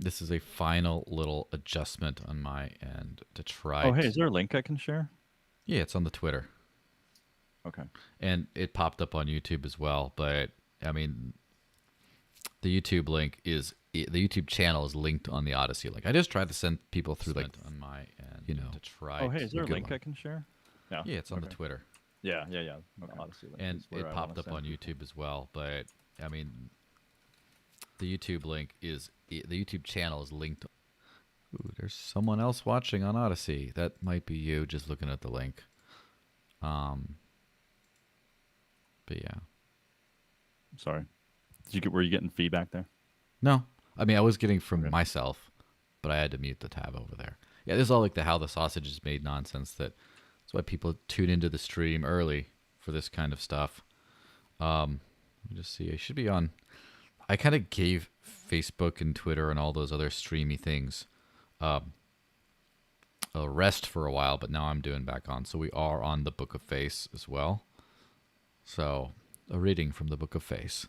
This is a final little adjustment on my end to try Oh, hey, is to. there a link I can share? Yeah, it's on the Twitter. Okay. And it popped up on YouTube as well. But I mean, the YouTube link is the YouTube channel is linked on the Odyssey link. I just tried to send people through like Sent on my end, to Oh, try hey, is a there a good link one. I can share? Yeah. Yeah, it's on the Okay. Twitter. Yeah. The Okay. Odyssey link And is where it I want popped to up send on people. YouTube as well. But I mean, the YouTube link is the YouTube channel is linked. Ooh, there's someone else watching on Odyssey. That might be you just looking at the link. Um, but yeah. Sorry. Were you getting feedback there? No, I mean I was getting from Okay. myself, but I had to mute the tab over there. Yeah, this is all like the how the sausage is made nonsense. That's why people tune into the stream early for this kind of stuff. Let me just see. I should be on. I kind of gave Facebook and Twitter and all those other streamy things a rest for a while, but now I'm doing back on. So we are on the Book of Face as well. So a reading from the Book of Face.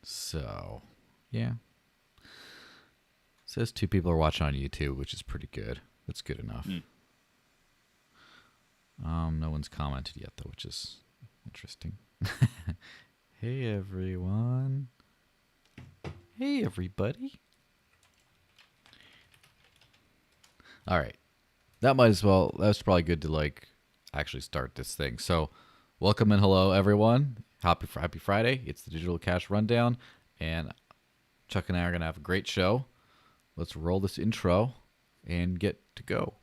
So yeah, says two people are watching on YouTube, which is pretty good. That's good enough. No one's commented yet though, which is interesting. Hey everyone. Hey everybody. All right. That might as well. That's probably good to like actually start this thing. So, welcome and hello everyone. Happy Friday. It's the Digital Cash Rundown, and Chuck and I are gonna have a great show. Let's roll this intro and get to go.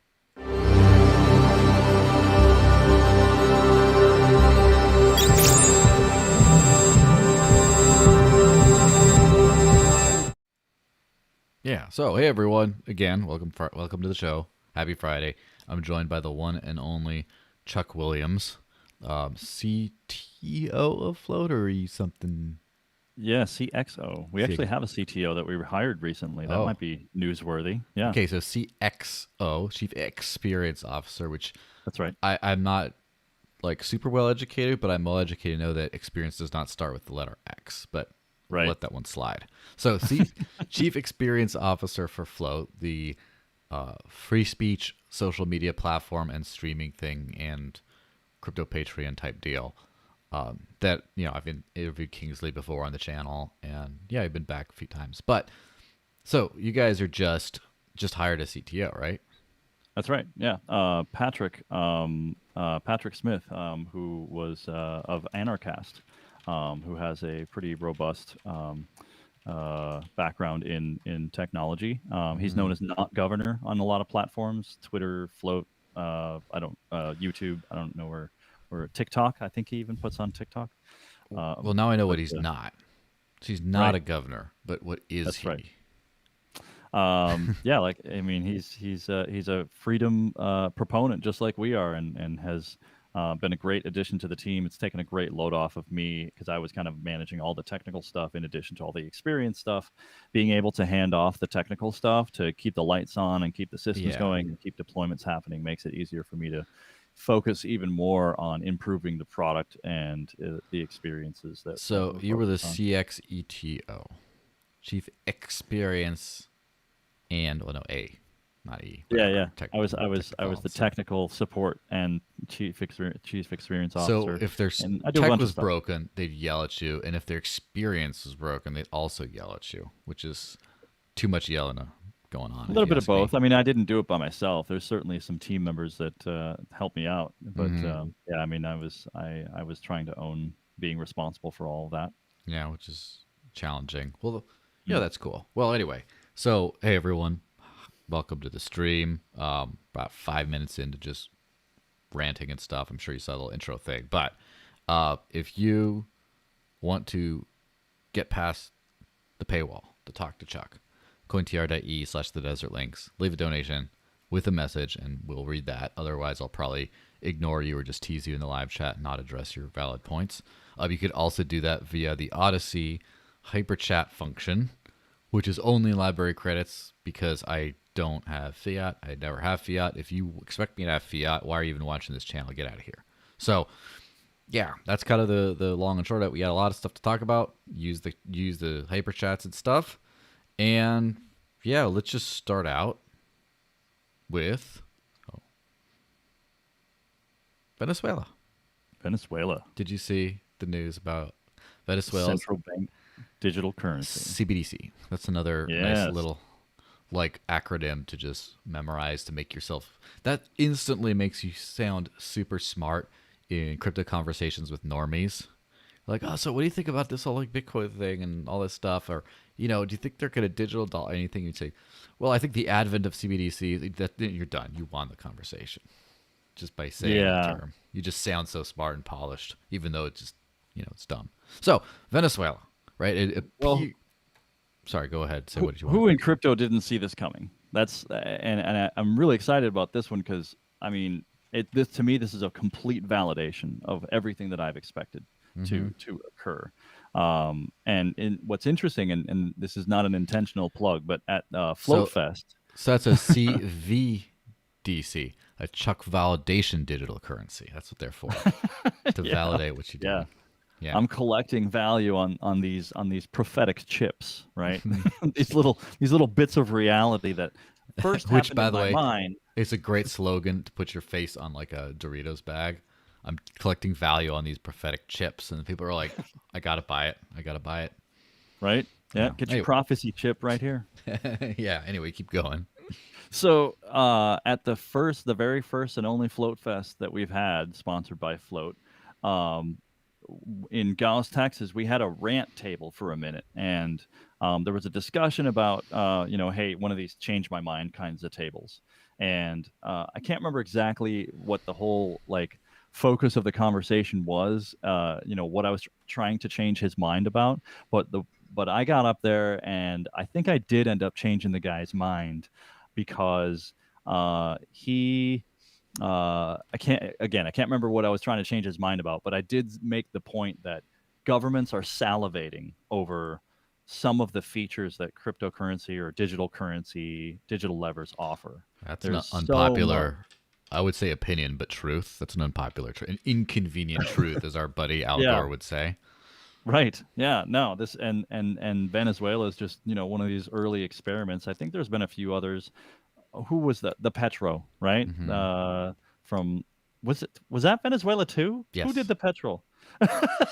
Yeah. So, hey everyone. Again, welcome to the show. Happy Friday. I'm joined by the one and only Chuck Williams, CTO of Flote or something. Yeah, CXO. We actually have a CTO that we hired recently. That Oh, might be newsworthy. Yeah, okay. So CXO, Chief Experience Officer, which that's right. I'm not like super well educated, but I'm well educated to know that experience does not start with the letter X. But we'll Right. let that one slide. So, Chief Experience Officer for Flote, the free speech social media platform and streaming thing and crypto Patreon type deal. That I've been interviewed Kingsley before on the channel, and yeah, I've been back a few times. But so you guys are just hired a CTO, right? That's right. Yeah. Patrick Smith, who was of Anarchast, who has a pretty robust background in technology. He's known as not governor on a lot of platforms, Twitter, Float, I don't YouTube. I don't know where TikTok. I think he even puts on TikTok. Well, now I know But what he's not. So he's not right, a governor, but what is that's right. he? Yeah, like I mean, he's a freedom proponent just like we are, and has been a great addition to the team. It's taken a great load off of me because I was kind of managing all the technical stuff in addition to all the experience stuff. Being able to hand off the technical stuff to keep the lights on and keep the systems Yeah. going and keep deployments happening makes it easier for me to focus even more on improving the product and the experiences that So we're you were the focused on. CXETO, Chief Experience, and well, no, A, not E. Yeah. Whatever. I was Technical. the technical support and chief experience So officer, if their and I do a tech bunch of was stuff. broken, they'd yell at you, and if their experience was broken, they'd also yell at you, which is too much yelling going on, A if little you bit of ask me. both. I mean, I didn't do it by myself. There's certainly some team members that helped me out, but yeah, I mean, I was trying to own being responsible for all of that. Yeah, which is challenging. Well, yeah, Mm. that's cool. Well, anyway, so hey everyone, welcome to the stream. About 5 minutes into just ranting and stuff. I'm sure you saw the little intro thing, but if you want to get past the paywall to talk to Chuck, cointr.e/the desert links, leave a donation with a message, and we'll read that. Otherwise, I'll probably ignore you or just tease you in the live chat and not address your valid points. You could also do that via the Odyssey hyper chat function, which is only library credits because I don't have fiat. I never have fiat. If you expect me to have fiat, why are you even watching this channel? Get out of here. So yeah, that's kind of the long and short of it. We got a lot of stuff to talk about. Use the hyper chats and stuff. And yeah, let's just start out with Venezuela. Venezuela, Did you see the news about Venezuela's central bank digital currency. CBDC? That's another nice Yes. little like acronym to just memorize to make yourself. That instantly makes you sound super smart in crypto conversations with normies. Like, oh, so what do you think about this whole like Bitcoin thing and all this stuff? Or, do you think they're going to digital dollar anything? You'd say, well, I think the advent of CBDC, that you're done. You won the conversation just by saying the Yeah. term. You just sound so smart and polished, even though it's just, it's dumb. So Venezuela, right? Well, Sorry, go ahead. Say what did you who want? in crypto didn't see this coming? That's I'm really excited about this one because I mean, this to me this is a complete validation of everything that I've expected to occur. What's interesting, and this is not an intentional plug, but at Float So, Fest, so that's a CVDC, a Chuck validation digital currency. That's what they're for, to yeah, validate what you're yeah, doing. Yeah. I'm collecting value on these prophetic chips, right? these little bits of reality that first Which, happened by in the my way, mind. it's a great slogan to put your face on like a Doritos bag. I'm collecting value on these prophetic chips, and people are like, "I gotta buy it. I gotta buy it." Right? Yeah, Yeah. get your Anyway, prophecy chip right here. yeah. Anyway, keep going. So, at the very first and only Float Fest that we've had, sponsored by Float, um, in Gauss, Texas, we had a rant table for a minute, and there was a discussion about, hey, one of these change my mind kinds of tables, and I can't remember exactly what the whole like focus of the conversation was. What I was trying to change his mind about, but I got up there, and I think I did end up changing the guy's mind because he I can't remember what I was trying to change his mind about, but I did make the point that governments are salivating over some of the features that cryptocurrency or digital currency, digital levers offer. That's an There's so much. unpopular, I would say, opinion, but truth. That's an unpopular truth, an inconvenient truth, as our buddy Al Yeah, Gore would say. right. Yeah, no, this and Venezuela is just, one of these early experiments. I think there's been a few others. Who was the Petro, right? Hmm. From was that Venezuela too? Who did Yes. the petrol?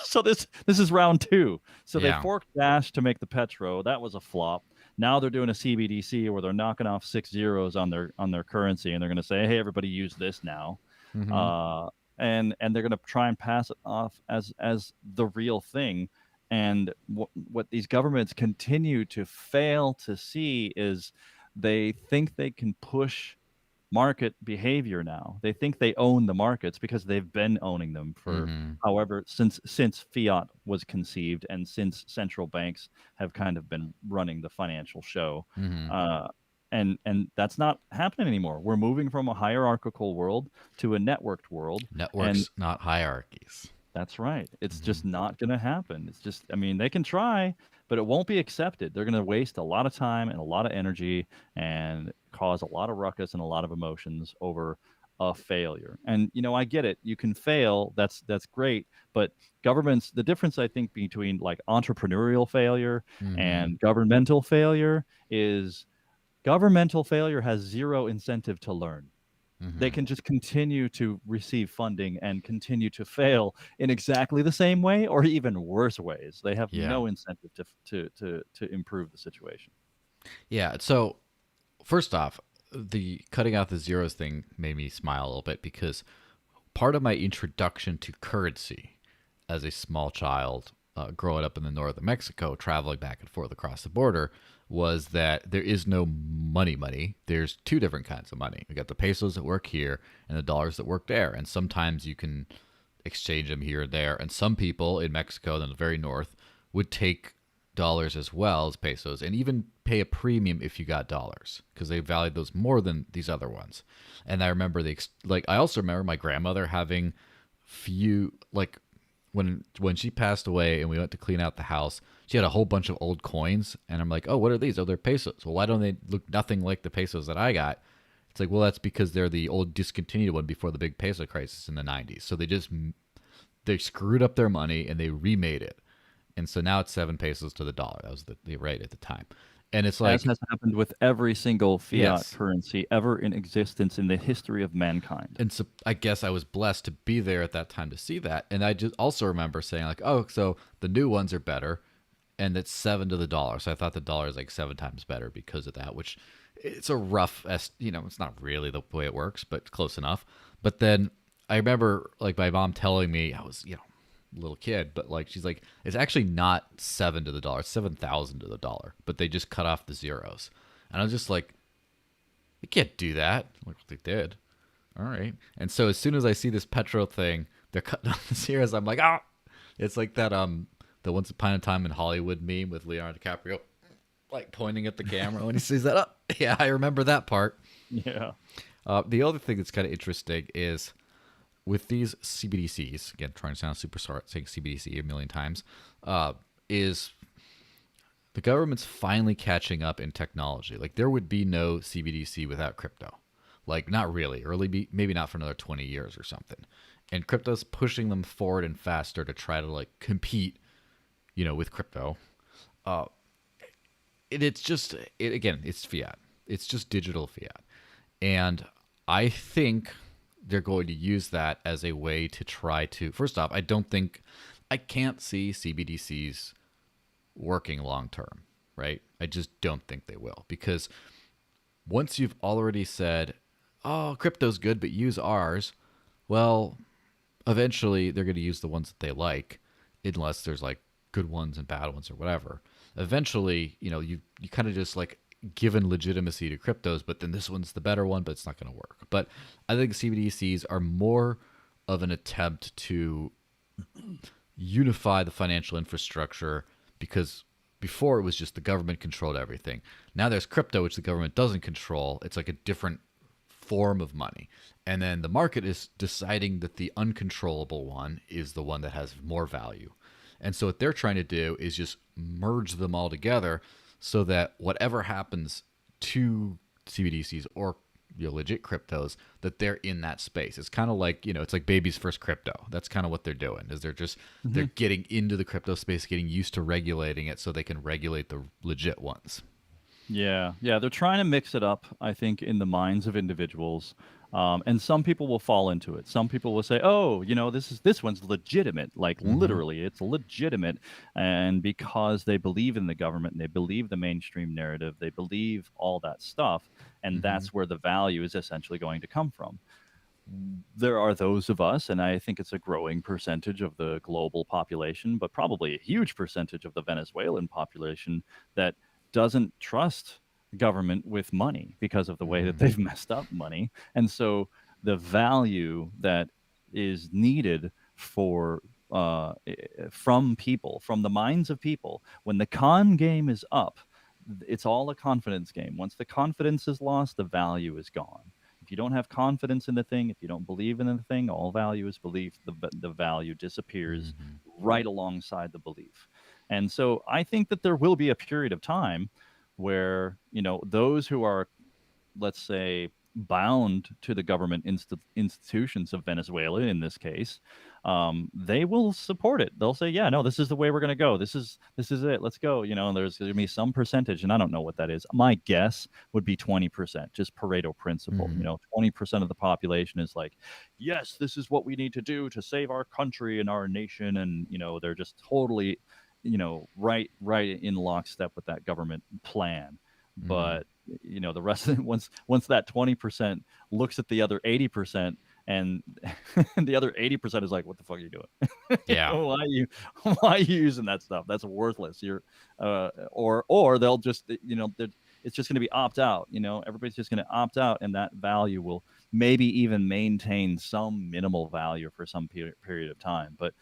So this is round two. So they Yeah. forked Dash to make the Petro. That was a flop. Now they're doing a CBDC where they're knocking off 6 zeros on their currency, and they're going to say, "Hey, everybody, use this now." Hmm. Uh, and they're going to try and pass it off as the real thing. And what these governments continue to fail to see is they think they can push market behavior now. They think they own the markets because they've been owning them for Hmm. however since fiat was conceived and since central banks have kind of been running the financial show. Hmm. Uh, and that's not happening anymore. We're moving from a hierarchical world to a networked world, and Networks, not hierarchies. that's right. It's Hmm. just not going to happen. It's just, I mean, they can try, but it won't be accepted. They're going to waste a lot of time and a lot of energy and cause a lot of ruckus and a lot of emotions over a failure. And I get it. You can fail. That's great. But governments, the difference I think between like entrepreneurial failure Hmm. and governmental failure is governmental failure has zero incentive to learn. They Hmm. can just continue to receive funding and continue to fail in exactly the same way or even worse ways. They have Yeah. no incentive to improve the situation. Yeah. So first off, the cutting out the zeros thing made me smile a little bit because part of my introduction to currency as a small child, growing up in the north of Mexico, traveling back and forth across the border, was that there is no money. There's two different kinds of money. We got the pesos that work here and the dollars that work there. And sometimes you can exchange them here and there. And some people in Mexico, in the very north, would take dollars as well as pesos and even pay a premium if you got dollars because they valued those more than these other ones. And I remember I also remember my grandmother having few like when she passed away and we went to clean out the house, she had a whole bunch of old coins and I'm like, "Oh, what are these? Oh, they're pesos. Well, why don't they look nothing like the pesos that I got?" It's like, "Well, that's because they're the old discontinued one before the big peso crisis in the 90s." So they screwed up their money and they remade it. And so now it's 7 pesos to the dollar. That was the rate at the time. And it's As like, has happened with every single fiat yes. currency ever in existence in the history of mankind. And so I guess I was blessed to be there at that time to see that. And I just also remember saying like, oh, so the new ones are better, and it's 7 to the dollar. So I thought the dollar is like 7 times better because of that, which it's a rough, it's not really the way it works, but close enough. But then I remember like my mom telling me, I was, little kid, but like she's like, it's actually not 7 to the dollar, it's 7,000 to the dollar, but they just cut off the zeros. And I was just like, you can't do that. Like they did. All right. And so as soon as I see this Petro thing, they're cutting off the zeros. I'm like, ah, it's like that the Once Upon a Time in Hollywood meme with Leonardo DiCaprio, like pointing at the camera when he sees that. Up. Yeah, I remember that part. Yeah. The other thing that's kind of interesting is with these CBDCs, again, trying to sound super smart, saying CBDC a million times, is the government's finally catching up in technology. Like there would be no CBDC without crypto. Like not really, or maybe not for another 20 years or something. And crypto's pushing them forward and faster to try to like compete, with crypto. It's fiat. It's just digital fiat. And I think they're going to use that as a way to try to, first off, I can't see CBDCs working long term, right? I just don't think they will, because once you've already said, oh, crypto's good, but use ours, well, eventually they're going to use the ones that they like, unless there's like good ones and bad ones or whatever. Eventually, you kind of just like given legitimacy to cryptos, but then this one's the better one, but it's not going to work. But I think CBDCs are more of an attempt to unify the financial infrastructure, because before it was just the government controlled everything. Now there's crypto, which the government doesn't control. It's like a different form of money. And then the market is deciding that the uncontrollable one is the one that has more value. And so what they're trying to do is just merge them all together so that whatever happens to CBDCs or legit cryptos, that they're in that space. It's kind of like, it's like baby's first crypto. That's kind of what they're doing, is they're getting into the crypto space, getting used to regulating it so they can regulate the legit ones. Yeah, yeah, they're trying to mix it up, I think, in the minds of individuals. And some people will fall into it. Some people will say, "Oh, this one's legitimate. Like Mm-hmm. literally, it's legitimate." And because they believe in the government, and they believe the mainstream narrative, they believe all that stuff, and Mm-hmm. that's where the value is essentially going to come from. There are those of us, and I think it's a growing percentage of the global population, but probably a huge percentage of the Venezuelan population that doesn't trust government with money because of the way that Mm-hmm. they've messed up money. And so the value that is needed for from people, from the minds of people, when the con game is up, it's all a confidence game. Once the confidence is lost, the value is gone. If you don't have confidence in the thing, if you don't believe in the thing, all value is belief. The value disappears Mm-hmm. right alongside the belief. And so I think that there will be a period of time where, those who are, let's say, bound to the government institutions of Venezuela in this case, they will support it. They'll say, "Yeah, no, this is the way we're going to go. This is it. Let's go." There's going to be some percentage, and I don't know what that is. My guess would be 20%, just Pareto principle. Mm-hmm. 20% of the population is like, "Yes, this is what we need to do to save our country and our nation," and they're just totally, right in lockstep with that government plan. Mm-hmm. But the rest of it, once that 20% looks at the other 80%, and the other 80% is like, "What the fuck are you doing? Yeah. Why are you using that stuff? That's worthless." Or they'll just, it's just going to be opt out. Everybody's just going to opt out, and that value will maybe even maintain some minimal value for some period of time. But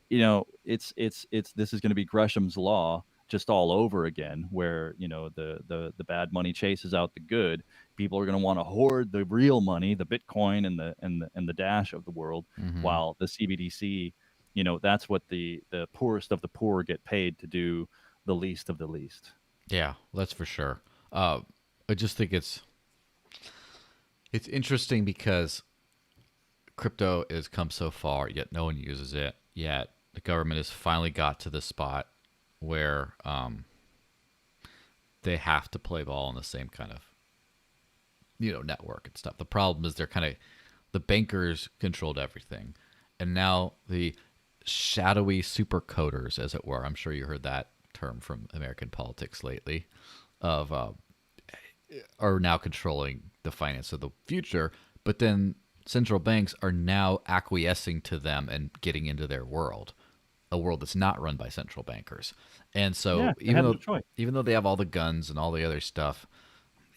it's this is going to be Gresham's law just all over again, where the bad money chases out the good. People are going to want to hoard the real money, the Bitcoin and the Dash of the world, Mm-hmm. while the CBDC, that's what the poorest of the poor get paid to do, the least of the least. Yeah, that's for sure. I just think it's interesting because crypto has come so far, yet no one uses it. yet the government has finally got to the spot where they have to play ball on the same kind of network and stuff. The problem is the bankers controlled everything, and now the shadowy super coders, as it were. I'm sure you heard that term from American politics lately, of are now controlling the finance of the future. But then central banks are now acquiescing to them and getting into their world, a world that's not run by central bankers. And Yeah, so they had no choice. even though they have all the guns and all the other stuff,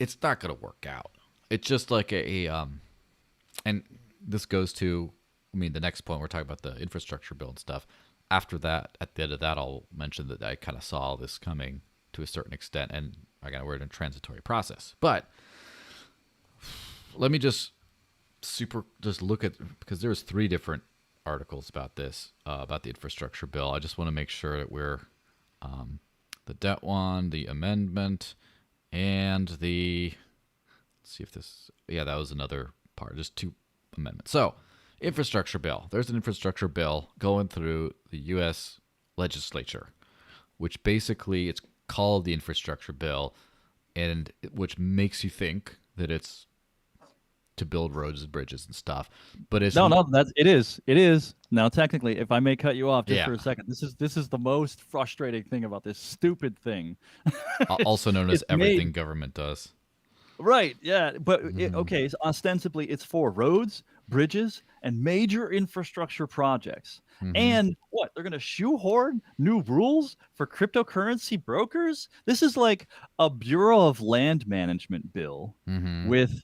it's not going to work out. It's just like and this goes to, I mean, the next point we're talking about the infrastructure bill and stuff. After that, at the end of that, I'll mention that I kind of saw this coming to a certain extent, and we're in a transitory process. But let me just look at, because there's 3 different articles about this, about the infrastructure bill. I just want to make sure that we're the debt one, the amendment, and the, let's see if this, yeah, that was another part, just 2 amendments. So, infrastructure bill. There's an infrastructure bill going through the U.S. legislature, which basically it's called the infrastructure bill, and which makes you think that it's to build roads and bridges and stuff. But it's No, that's it is. It is. Now technically, if I may cut you off just Yeah. for a second, this is the most frustrating thing about this stupid thing. also known as It's made- everything government does. Right, yeah, but Mm-hmm. okay, so ostensibly it's for roads, bridges, and major infrastructure projects. Mm-hmm. And what? They're going to shoehorn new rules for cryptocurrency brokers? This is like a Bureau of Land Management bill Mm-hmm. with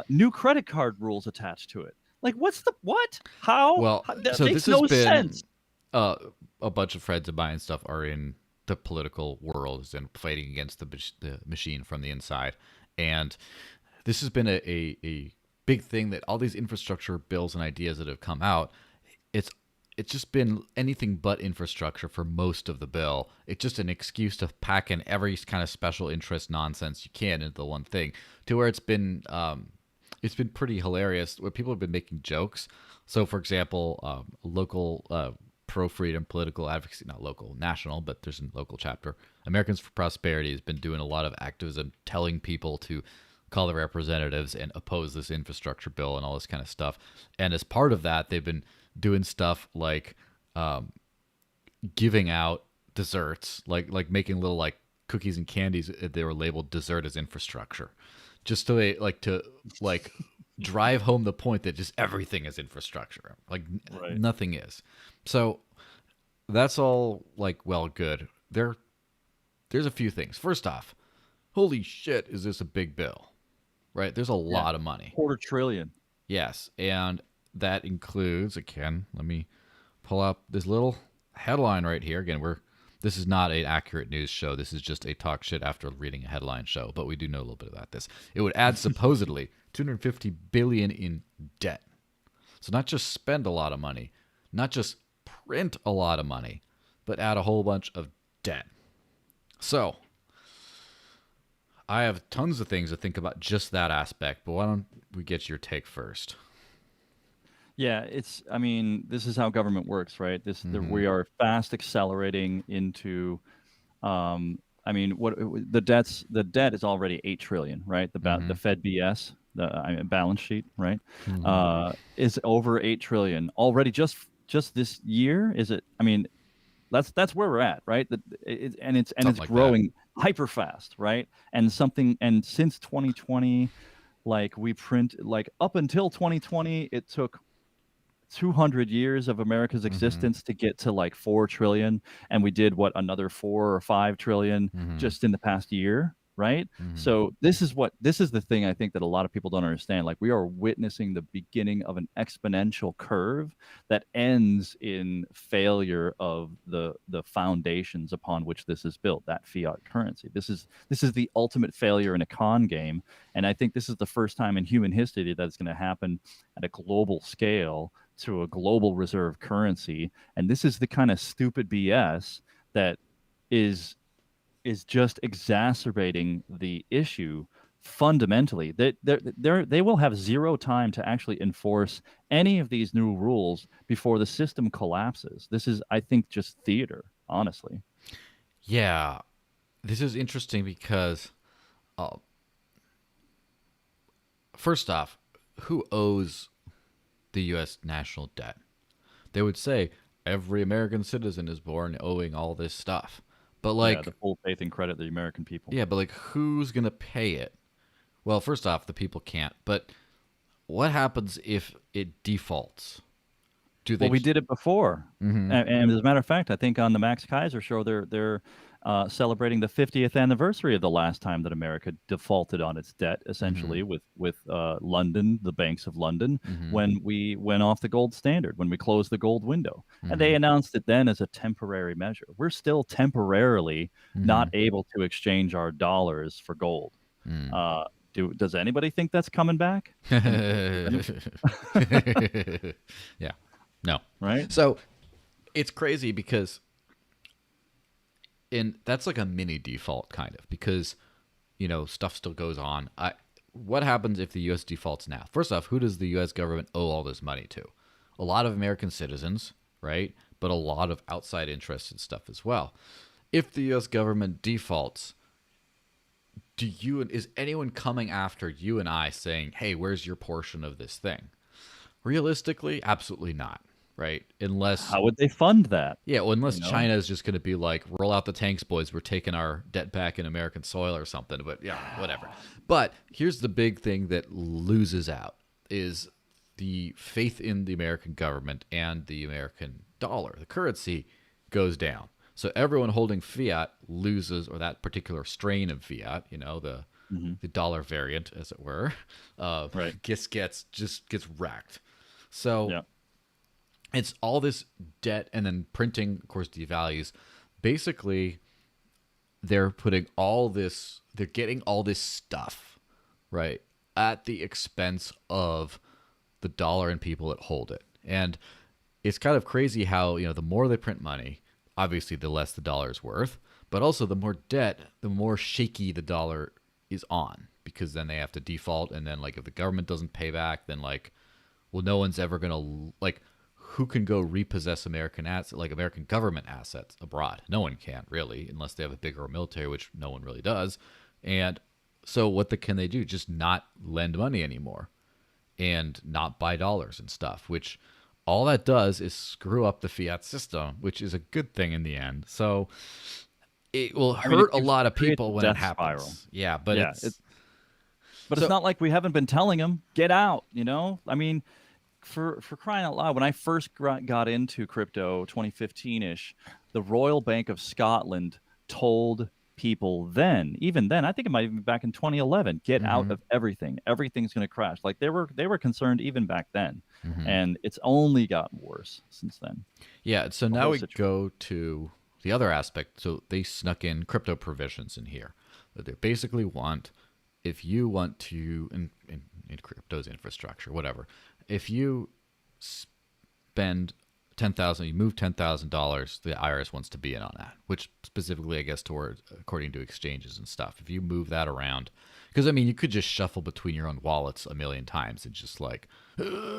new credit card rules attached to it. Like, what's the what? How? Well, That so makes this has no been sense. a bunch of friends of mine and stuff are in the political world and fighting against the machine from the inside, and this has been a big thing, that all these infrastructure bills and ideas that have come out, it's just been anything but infrastructure for most of the bill. It's just an excuse to pack in every kind of special interest nonsense you can into the one thing, to where it's been pretty hilarious, where people have been making jokes. So, for example, local pro-freedom political advocacy, not local, national, but there's a local chapter, Americans for Prosperity, has been doing a lot of activism, telling people to call their representatives and oppose this infrastructure bill and all this kind of stuff. And as part of that, they've been doing stuff like giving out desserts, like making little like cookies and candies. They were labeled dessert as infrastructure, just to drive home the point that just everything is infrastructure, like Right. nothing is. So that's all well, good. There's a few things. First off, holy shit, is this a big bill? Right? There's a lot of money. $250 billion. Yes, and that includes, again, let me pull up this little headline right here. Again, this is not an accurate news show. This is just a talk shit after reading a headline show, but we do know a little bit about this. It would add supposedly $250 billion in debt. So not just spend a lot of money, not just print a lot of money, but add a whole bunch of debt. So I have tons of things to think about just that aspect, but why don't we get your take first? Yeah, I mean, this is how government works, right? We are fast accelerating into, I mean, the debt is already 8 trillion, right? The Fed BS, balance sheet, right? Is over 8 trillion already just this year. Is it? I mean, that's where we're at, right? And it's Something like growing hyper fast, right? And since 2020, up until 2020, it took 200 years of America's existence to get to like 4 trillion, and we did another 4 or 5 trillion just in the past year, right? So this is the thing I think that a lot of people don't understand. Like, we are witnessing the beginning of an exponential curve that ends in failure of the foundations upon which this is built, that fiat currency. This is the ultimate failure in a con game, and I think this is the first time in human history that it's going to happen at a global scale to a global reserve currency. And this is the kind of stupid BS that is just exacerbating the issue fundamentally they will have zero time to actually enforce any of these new rules before the system collapses. This is, I think, just theater, honestly. Yeah, this is interesting because, uh, first off, who owes the U.S. national debt? They would say every American citizen is born owing all this stuff. But Yeah, like, the full faith and credit of the American people. yeah, but like, who's gonna pay it? Well, first off, the people can't. But what happens if it defaults? Do Well, they? we did it before, Mm-hmm. and as a matter of fact, I think on the Max Kaiser show, they're celebrating the 50th anniversary of the last time that America defaulted on its debt, Mm-hmm. essentially with London, the banks of London, Mm-hmm. when we went off the gold standard, when we closed the gold window, and Mm-hmm. they announced it then as a temporary measure. We're still temporarily Mm-hmm. not able to exchange our dollars for gold. Uh, does anybody think that's coming back? Yeah. No. Right? So it's crazy because that's like a mini default kind of because stuff still goes on. What happens if the U.S. defaults now? First off, who does the U.S. government owe all this money to? A lot of American citizens, right? But a lot of outside interests and stuff as well. If the U.S. government defaults, is anyone coming after you and I saying, "Hey, where's your portion of this thing?" Realistically, absolutely not, right? Unless How would they fund that? yeah, well, unless You know? China is just going to be like, roll out the tanks, boys. We're taking our debt back in American soil or something. But yeah, whatever. But here's the big thing that loses out is the faith in the American government and the American dollar. The currency goes down. So everyone holding fiat loses, or that particular strain of fiat, Mhm. the dollar variant, as it were, Right. gets wrecked. So Yeah. it's all this debt and then printing, of course, devalues. Basically, they're getting all this stuff, right, at the expense of the dollar and people that hold it. And it's kind of crazy how, the more they print money, obviously the less the dollar is worth, but also the more debt, the more shaky the dollar is on because then they have to default. And then, like, if the government doesn't pay back, then, like, well, no one's ever going to, like, who can go repossess American assets, like American government assets abroad? No one can really, unless they have a bigger military, which no one really does. And so can they do? Just not lend money anymore and not buy dollars and stuff, which all that does is screw up the fiat system, which is a good thing in the end. So it will I mean, it hurt a gives lot of creates a people when it death spiral. happens. Yeah, but Yeah, but it's so not like we haven't been telling them, "Get out," you know? I mean, for crying out loud, when I first got into crypto 2015-ish, the Royal Bank of Scotland told people then, even then, I think it might even be back in 2011, "Get out hmm of everything. Everything's gonna crash." Like, they were concerned even back then, hmm and it's only gotten worse since then, yeah. So the now whole we situation. go to the other aspect. So they snuck in crypto provisions in here that they basically want if you want to in crypto's infrastructure, whatever. If you spend 10,000, you move $10,000, the IRS wants to be in on that, which specifically, I guess, toward according to exchanges and stuff. If you move that around, because I mean, you could just shuffle between your own wallets a million times and just like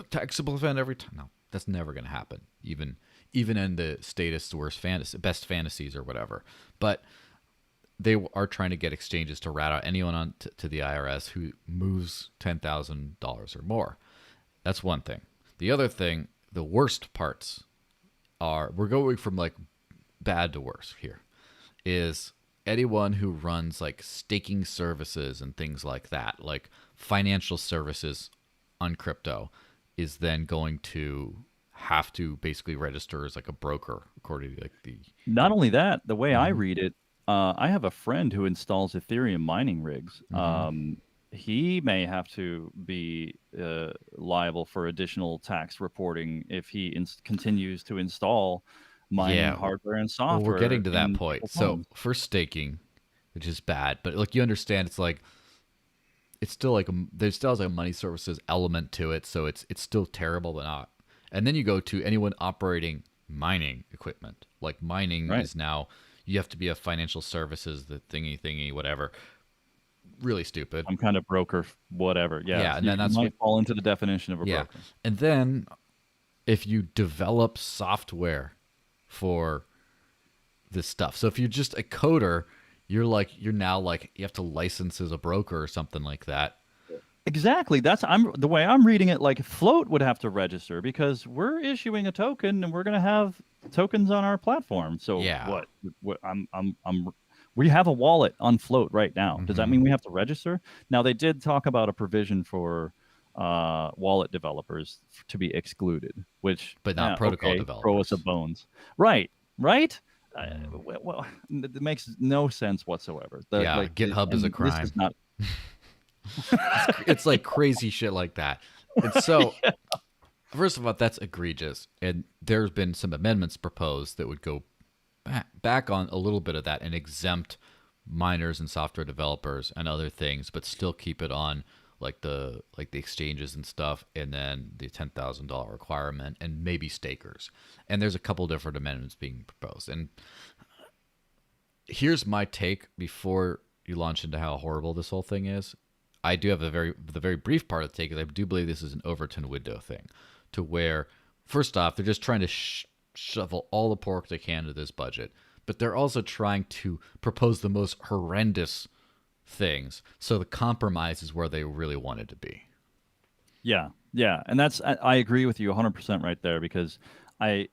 taxable event every time. No, that's never going to happen. Even in the statist worst fantasy, best fantasies or whatever. But they are trying to get exchanges to rat out anyone to the IRS who moves $10,000 or more. That's one thing. The other thing, the worst parts are we're going from like bad to worse here is anyone who runs like staking services and things like that, like financial services on crypto, is then going to have to basically register as like a broker according to like the. Not only that, the way I Mm-hmm. read it, I have a friend who installs Ethereum mining rigs. Mm-hmm. He may have to be liable for additional tax reporting if he continues to install mining Yeah. hardware and Well, we're software getting to that in point. people's So homes. for staking, which is bad, but like you understand, it's still like there still has like a money services element to it, so it's still terrible, but not. And then you go to anyone operating mining equipment. Like mining Right. is now you have to be a financial services, the thingy whatever. really stupid. I'm kind of broker, whatever. Yeah, Yeah, and then you that's what. might fall into the definition of a Yeah, broker. and then if you develop software for this stuff, so if you're just a coder, you're now like you have to license as a broker or something like that. Exactly. That's I'm the way I'm reading it. Like Float would have to register because we're issuing a token and we're going to have tokens on our platform. So Yeah. what we have a wallet on Float right now. Does that Hmm. mean we have to register? Now they did talk about a provision for wallet developers to be excluded, which But not protocol okay, throw us a developers. bones. Right. Right. Mm. Well, it makes no sense whatsoever. Yeah, GitHub is a And this is crime. not. It's like crazy shit like that. And so, first of all, that's egregious. And there's been some amendments proposed that would go back on a little bit of that and exempt miners and software developers and other things, but still keep it on like the exchanges and stuff, and then the $10,000 requirement, and maybe stakers. And there's a couple different amendments being proposed. And here's my take before you launch into how horrible this whole thing is. I do have the very brief part of the take is I do believe this is an Overton window thing, to where first off they're just trying to shovel all the pork they can into this budget, but they're also trying to propose the most horrendous things. So the compromise is where they really wanted to be. Yeah, yeah, and I agree with you 100% right there because I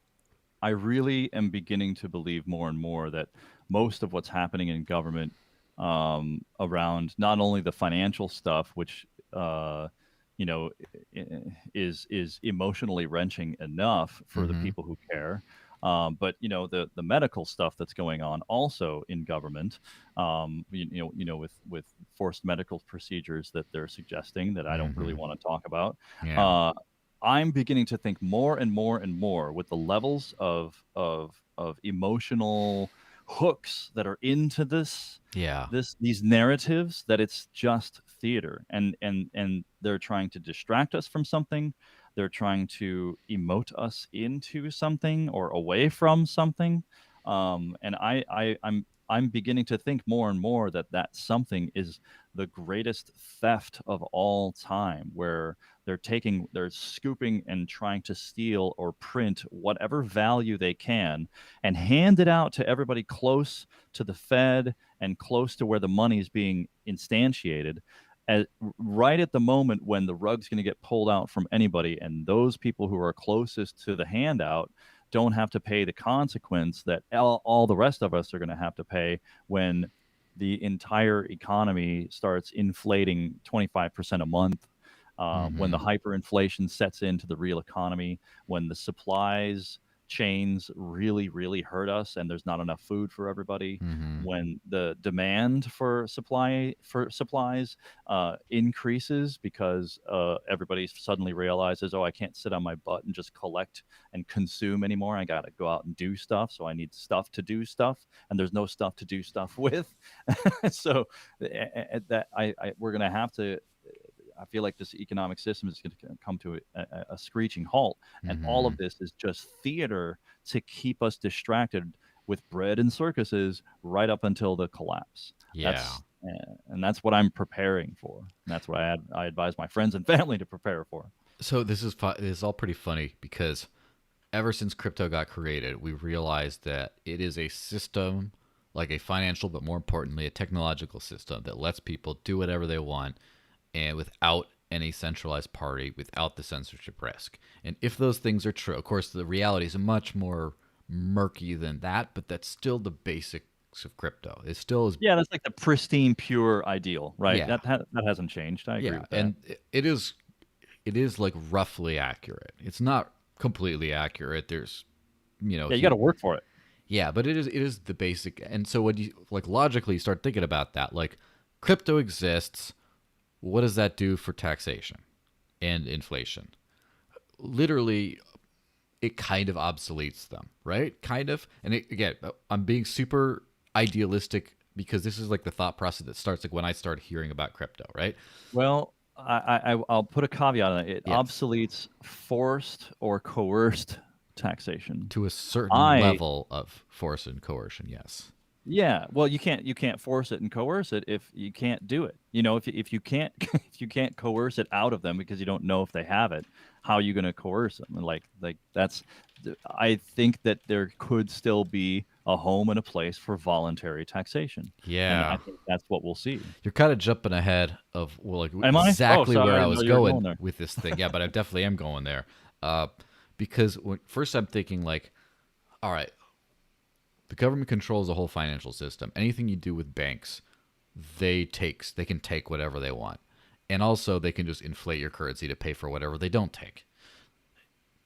I really am beginning to believe more and more that most of what's happening in government around not only the financial stuff, which you know is emotionally wrenching enough for the Mm-hmm. people who care, but the medical stuff that's going on also in government, with forced medical procedures that they're suggesting that I don't really Mm-hmm. want to talk about. Yeah. Uh, I'm beginning to think more and more and more with the levels of emotional hooks that are into Yeah. these narratives that it's just theater, and they're trying to distract us from something. They're trying to emote us into something or away from something. And I'm beginning to think more and more that that something is the greatest theft of all time, where they're scooping and trying to steal or print whatever value they can and hand it out to everybody close to the Fed and close to where the money is being instantiated, at, right at the moment when the rug's going to get pulled out from anybody, and those people who are closest to the handout don't have to pay the consequence that all the rest of us are going to have to pay when the entire economy starts inflating 25% a month, when the Mm-hmm. hyperinflation sets into the real economy, when the supplies chains really, really hurt us and there's not enough food for everybody, Mm-hmm. when the demand for supplies increases because everybody suddenly realizes, oh, I can't sit on my butt and just collect and consume anymore. I got to go out and do stuff. So I need stuff to do stuff, and there's no stuff to do stuff with. So that we're going to have to. I feel like this economic system is going to come to a screeching halt, and all Mm-hmm. of this is just theater to keep us distracted with bread and circuses right up until the collapse. Yeah. And that's what I'm preparing for. And that's what I advise my friends and family to prepare for. So this is all pretty funny because ever since crypto got created, we realized that it is a system, like a financial, but more importantly, a technological system that lets people do whatever they want and without any centralized party, without the censorship risk. And if those things are true, of course, the reality is much more murky than that, but that's still the basics of crypto. It still is, Yeah, that's like the pristine, pure ideal, right? yeah, That hasn't changed. I agree yeah, with that. and it is like roughly accurate. It's not completely accurate. There's, Yeah, you got to work for it. yeah, but it is the basic. And so when you like logically start thinking about that, like crypto exists, what does that do for taxation and inflation? Literally, it kind of obsoletes them, right? Kind of. And again, I'm being super idealistic because this is like the thought process that starts like when I start hearing about crypto, right? Well, I'll put a caveat on it. It Yes. obsoletes forced or coerced taxation. To a certain I level of force and coercion, yes. Yeah, well, you can't force it and coerce it if you can't do it. If you can't if you can't coerce it out of them because you don't know if they have it, how are you going to coerce them? And like that's I think that there could still be a home and a place for voluntary taxation, and I Yeah. think that's what we'll see. You're kind of jumping ahead of Am I? Oh, exactly sorry, where I I didn't know was you were going going there. with this thing. Yeah, but I definitely am going there. Uh, because first I'm thinking like, all right, the government controls the whole financial system. Anything you do with banks, they can take whatever they want, and also they can just inflate your currency to pay for whatever they don't take.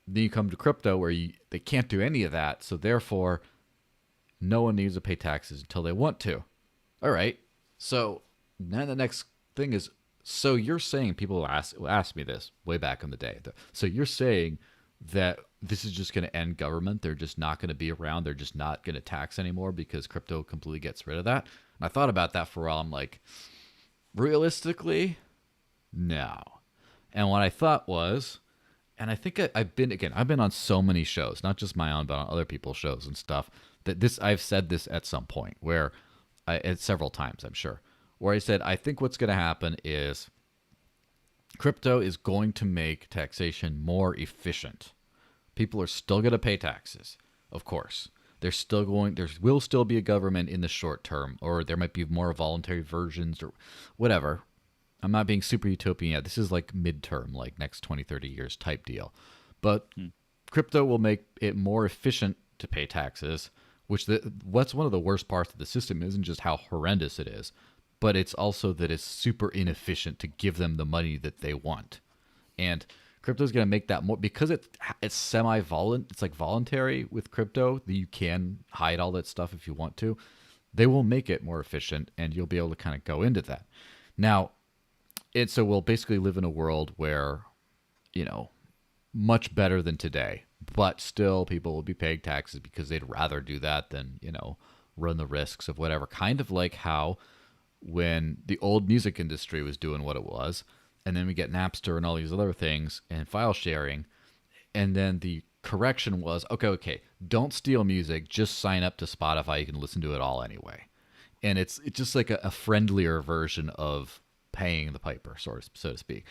Then you come to crypto where they can't do any of that, so therefore no one needs to pay taxes until they want to. All right. So now the next thing is, so you're saying people will ask me this way back in the day. So you're saying that this is just going to end government. They're just not going to be around. They're just not going to tax anymore because crypto completely gets rid of that. And I thought about that for a while. I'm like, realistically, no. And what I thought was, and I think I've been on so many shows, not just my own, but on other people's shows and stuff. That I've said this at some point where, several times I'm sure, where I said I think what's going to happen is crypto is going to make taxation more efficient. People are still going to pay taxes, of course. There will still be a government in the short term, or there might be more voluntary versions or whatever. I'm not being super utopian yet. This is like midterm, like next 20, 30 years type deal. But Hmm. crypto will make it more efficient to pay taxes, what's one of the worst parts of the system isn't just how horrendous it is, but it's also that it's super inefficient to give them the money that they want. And crypto is going to make that more because it's semi-voluntary. It's like voluntary with crypto that you can hide all that stuff if you want to. They will make it more efficient, and you'll be able to kind of go into that. Now, so we'll basically live in a world where, you know, much better than today, but still people will be paying taxes because they'd rather do that than, run the risks of whatever. Kind of like how when the old music industry was doing what it was, and then we get Napster and all these other things and file sharing, and then the correction was okay, don't steal music, just sign up to Spotify, you can listen to it all anyway. And it's just like a friendlier version of paying the piper, so to speak.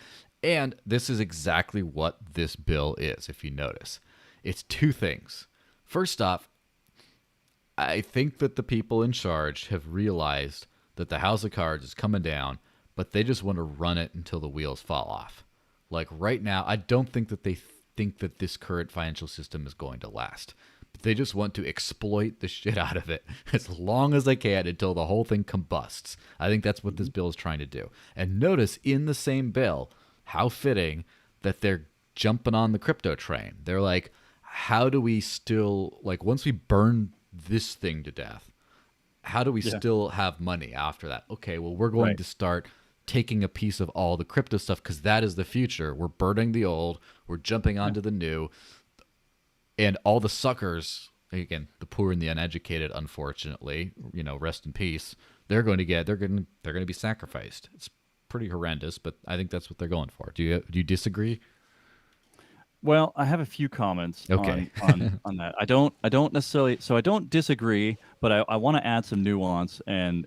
And this is exactly what this bill is, if you notice. It's two things. First off, I think that the people in charge have realized that the house of cards is coming down, but they just want to run it until the wheels fall off. Like right now, I don't think that they think that this current financial system is going to last. But they just want to exploit the shit out of it as long as they can until the whole thing combusts. I think that's what this bill is trying to do. And notice in the same bill, how fitting that they're jumping on the crypto train. They're like, how do we still, like, once we burn this thing to death, how do we Yeah. still have money after that? Okay, well, we're going Right. to start taking a piece of all the crypto stuff because that is the future. We're burning the old, we're jumping Yeah. onto the new, and all the suckers, again, the poor and the uneducated, unfortunately, rest in peace. They're going to be sacrificed. It's pretty horrendous, but I think that's what they're going for. Do you disagree? Well, I have a few comments Okay. on that. I don't necessarily, so I don't disagree, but I want to add some nuance and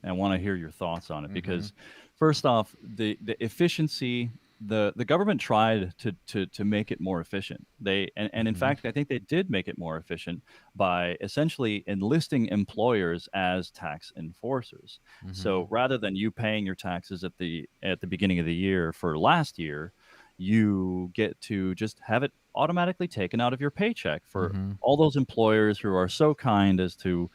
I want to hear your thoughts on it Mm-hmm. because first off, the efficiency, the government tried to make it more efficient. And in Mm-hmm. fact, I think they did make it more efficient by essentially enlisting employers as tax enforcers. Mm-hmm. So rather than you paying your taxes at the beginning of the year for last year, you get to just have it automatically taken out of your paycheck for Mm-hmm. all those employers who are so kind as to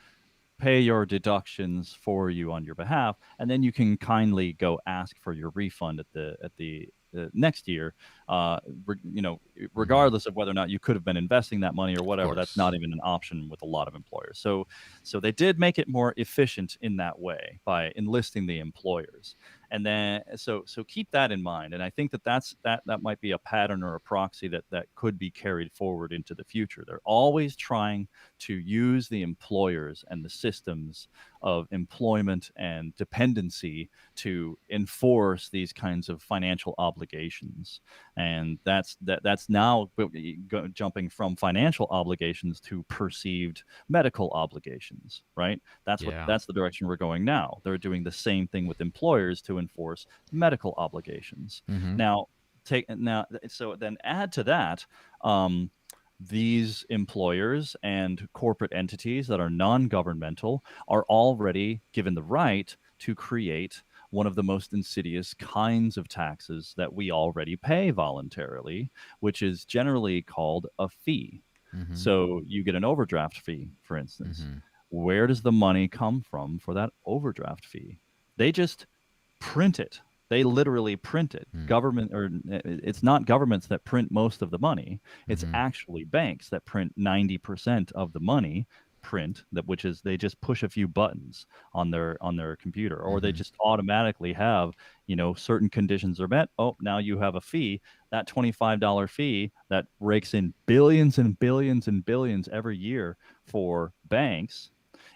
pay your deductions for you on your behalf, and then you can kindly go ask for your refund at the next year, Mm-hmm. regardless of whether or not you could have been investing that money or Of whatever. That's course. not even an option with a lot of employers. So they did make it more efficient in that way by enlisting the employers, and then so keep that in mind. And I think that might be a pattern or a proxy that could be carried forward into the future. They're always trying to use the employers and the systems of employment and dependency to enforce these kinds of financial obligations. And that's now jumping from financial obligations to perceived medical obligations, right? Yeah. That's the direction we're going now. They're doing the same thing with employers to enforce medical obligations. Mm-hmm. So then add to that, these employers and corporate entities that are non-governmental are already given the right to create one of the most insidious kinds of taxes that we already pay voluntarily, which is generally called a fee. Mm-hmm. So you get an overdraft fee, for instance. Mm-hmm. Where does the money come from for that overdraft fee? They just print it. They literally print it. It's not governments that print most of the money. It's Mm-hmm. actually banks that print 90% of the money which is they just push a few buttons on their computer, or they Mm-hmm. just automatically have, certain conditions are met. Oh, now you have a fee. That $25 fee that rakes in billions and billions and billions every year for banks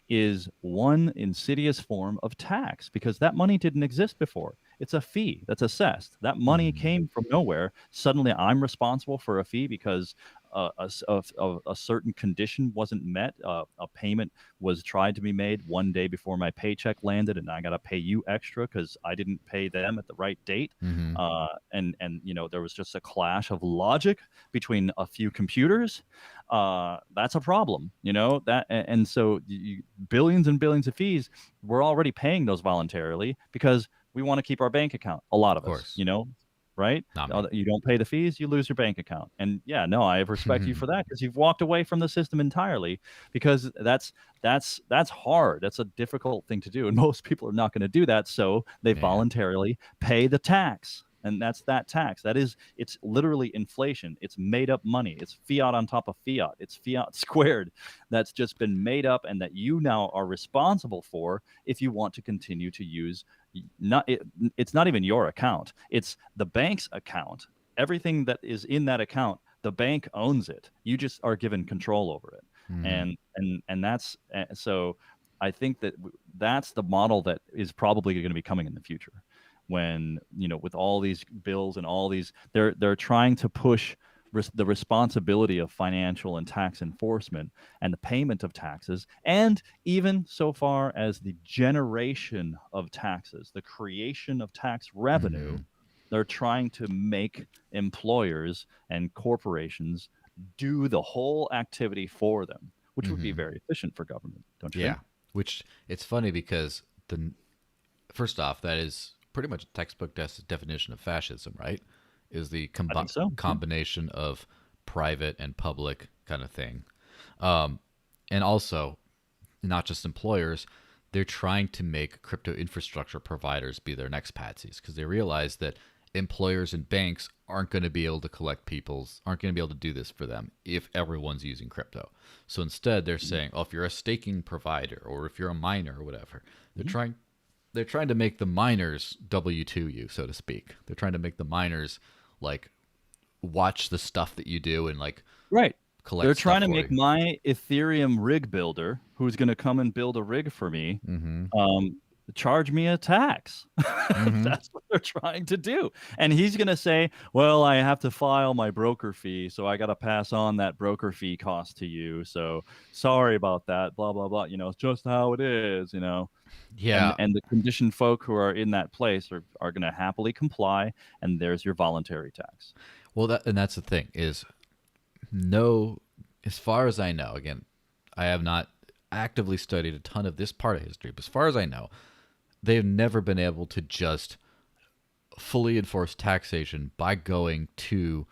is one insidious form of tax, because that money didn't exist before. It's a fee that's assessed. That money Mm-hmm. came from nowhere. Suddenly, I'm responsible for a fee because a certain condition wasn't met. A payment was tried to be made one day before my paycheck landed, and I got to pay you extra because I didn't pay them at the right date. Mm-hmm. And there was just a clash of logic between a few computers. That's a problem, and so billions and billions of fees, we're already paying those voluntarily because we want to keep our bank account. A lot Of of us, course. right? Not me. You don't pay the fees, you lose your bank account. And yeah, no, I respect you for that, because you've walked away from the system entirely, because that's hard. That's a difficult thing to do, and most people are not going to do that, so they Yeah. voluntarily pay the tax. And that's that tax. It's literally inflation. It's made up money. It's fiat on top of fiat. It's fiat squared. That's just been made up, and that you now are responsible for if you want to continue to use. It's not even your account. It's the bank's account. Everything that is in that account, the bank owns it. You just are given control over it. Mm-hmm. And that's so. I think that's the model that is probably going to be coming in the future, when with all these bills and all these, they're trying to push the responsibility of financial and tax enforcement and the payment of taxes, and even so far as the generation of taxes, the creation of tax revenue. Mm-hmm. They're trying to make employers and corporations do the whole activity for them, which would be Mm-hmm. very efficient for government, don't you Yeah. think? Which it's funny because first off, that is pretty much a textbook definition of fascism, right? Is the I think so. combination of private and public kind of thing. And also, not just employers, they're trying to make crypto infrastructure providers be their next patsies, because they realize that employers and banks aren't going to be able to aren't going to be able to do this for them if everyone's using crypto. So instead, they're saying, oh, if you're a staking provider or if you're a miner or whatever, they're trying to make the miners W2 you, so to speak. They're trying to make the miners like watch the stuff that you do and like Right. collect They're stuff trying to for make you. my Ethereum rig builder, who's going to come and build a rig for me, Mm-hmm. charge me a tax. Mm-hmm. That's what they're trying to do. And he's going to say, well, I have to file my broker fee, so I got to pass on that broker fee cost to you. So sorry about that, blah, blah, blah. It's just how it is. Yeah. And the conditioned folk who are in that place are going to happily comply, and there's your voluntary tax. Well, that's the thing is no, as far as I know, again, I have not actively studied a ton of this part of history, but as far as I know, they've never been able to just fully enforce taxation by going to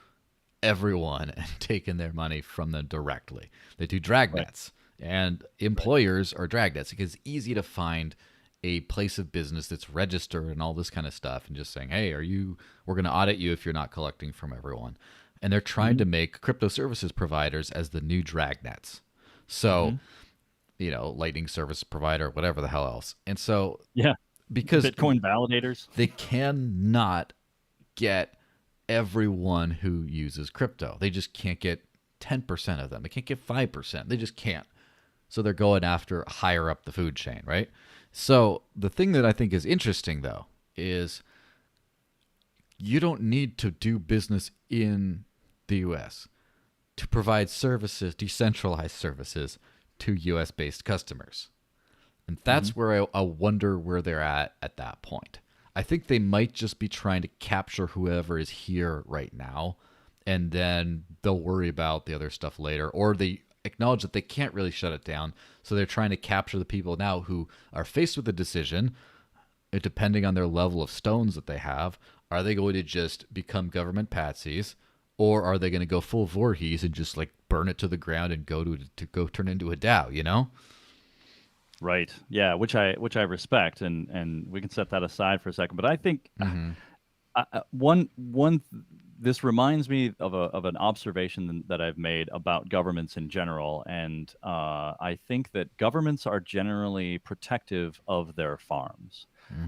everyone and taking their money from them directly. They do dragnets, and employers are dragnets because it's easy to find a place of business that's registered and all this kind of stuff, and just saying, hey, we're going to audit you if you're not collecting from everyone. And they're trying to make crypto services providers as the new dragnets. So, lightning service provider, whatever the hell else. And so, Yeah. because Bitcoin validators. they cannot get everyone who uses crypto. They just can't get 10% of them. They can't get 5%. They just can't. So they're going after higher up the food chain, right? So the thing that I think is interesting, though, is you don't need to do business in the US to provide services, decentralized services to US based customers. And Hmm. that's where I wonder where they're at that point. I think they might just be trying to capture whoever is here right now, and then they'll worry about the other stuff later, or they acknowledge that they can't really shut it down. So they're trying to capture the people now who are faced with a decision, depending on their level of stones that they have. Are they going to just become government patsies, or are they going to go full Voorhees and just like burn it to the ground and go turn into a DAO? You know? Right. Yeah, which I respect, and we can set that aside for a second. But I think Mm-hmm. one this reminds me of an observation that I've made about governments in general, and I think that governments are generally protective of their farms.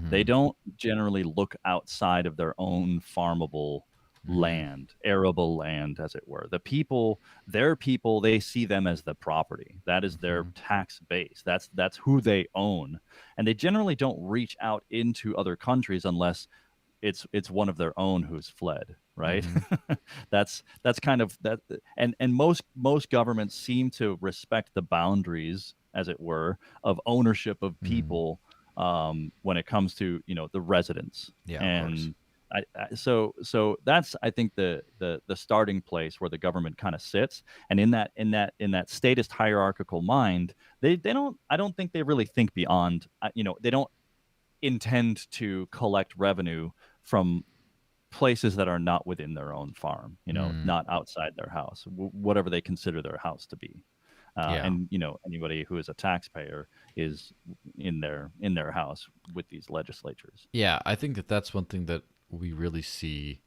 They Mm-hmm. don't generally look outside of their own farmable Mm-hmm. land, arable land, as it were. The people, their people, they see them as the property. That is their Mm-hmm. tax base. That's who they own, and they generally don't reach out into other countries unless it's one of their own who's fled, right? Mm-hmm. That's kind of that. And most governments seem to respect the boundaries, as it were, of ownership of Mm-hmm. people, when it comes to the residents. Yeah, of course. And so that's, I think, the starting place where the government kind of sits. And in that statist hierarchical mind, they don't, I don't think they really think beyond, they don't intend to collect revenue from places that are not within their own farm, Mm, not outside their house, whatever they consider their house to be. yeah. And anybody who is a taxpayer is in their house with these legislatures. Yeah, I think that that's one thing that we really see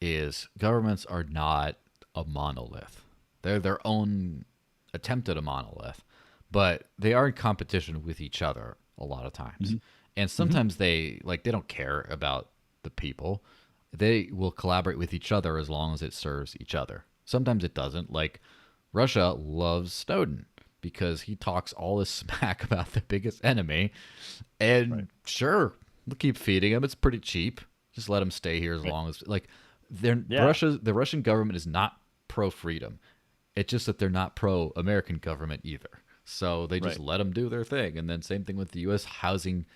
is governments are not a monolith. They're their own attempt at a monolith, but they are in competition with each other a lot of times. Hmm. And Hmm. sometimes they don't care about the people. They will collaborate with each other as long as it serves each other. Sometimes it doesn't. Like Russia loves Snowden because he talks all this smack about the biggest enemy. Right. And sure, we'll keep feeding him. It's pretty cheap. Just let him stay here as Right. long as Yeah. The Russian government is not pro freedom. It's just that they're not pro American government either. So they just Right. let them do their thing. And then same thing with the U.S. housing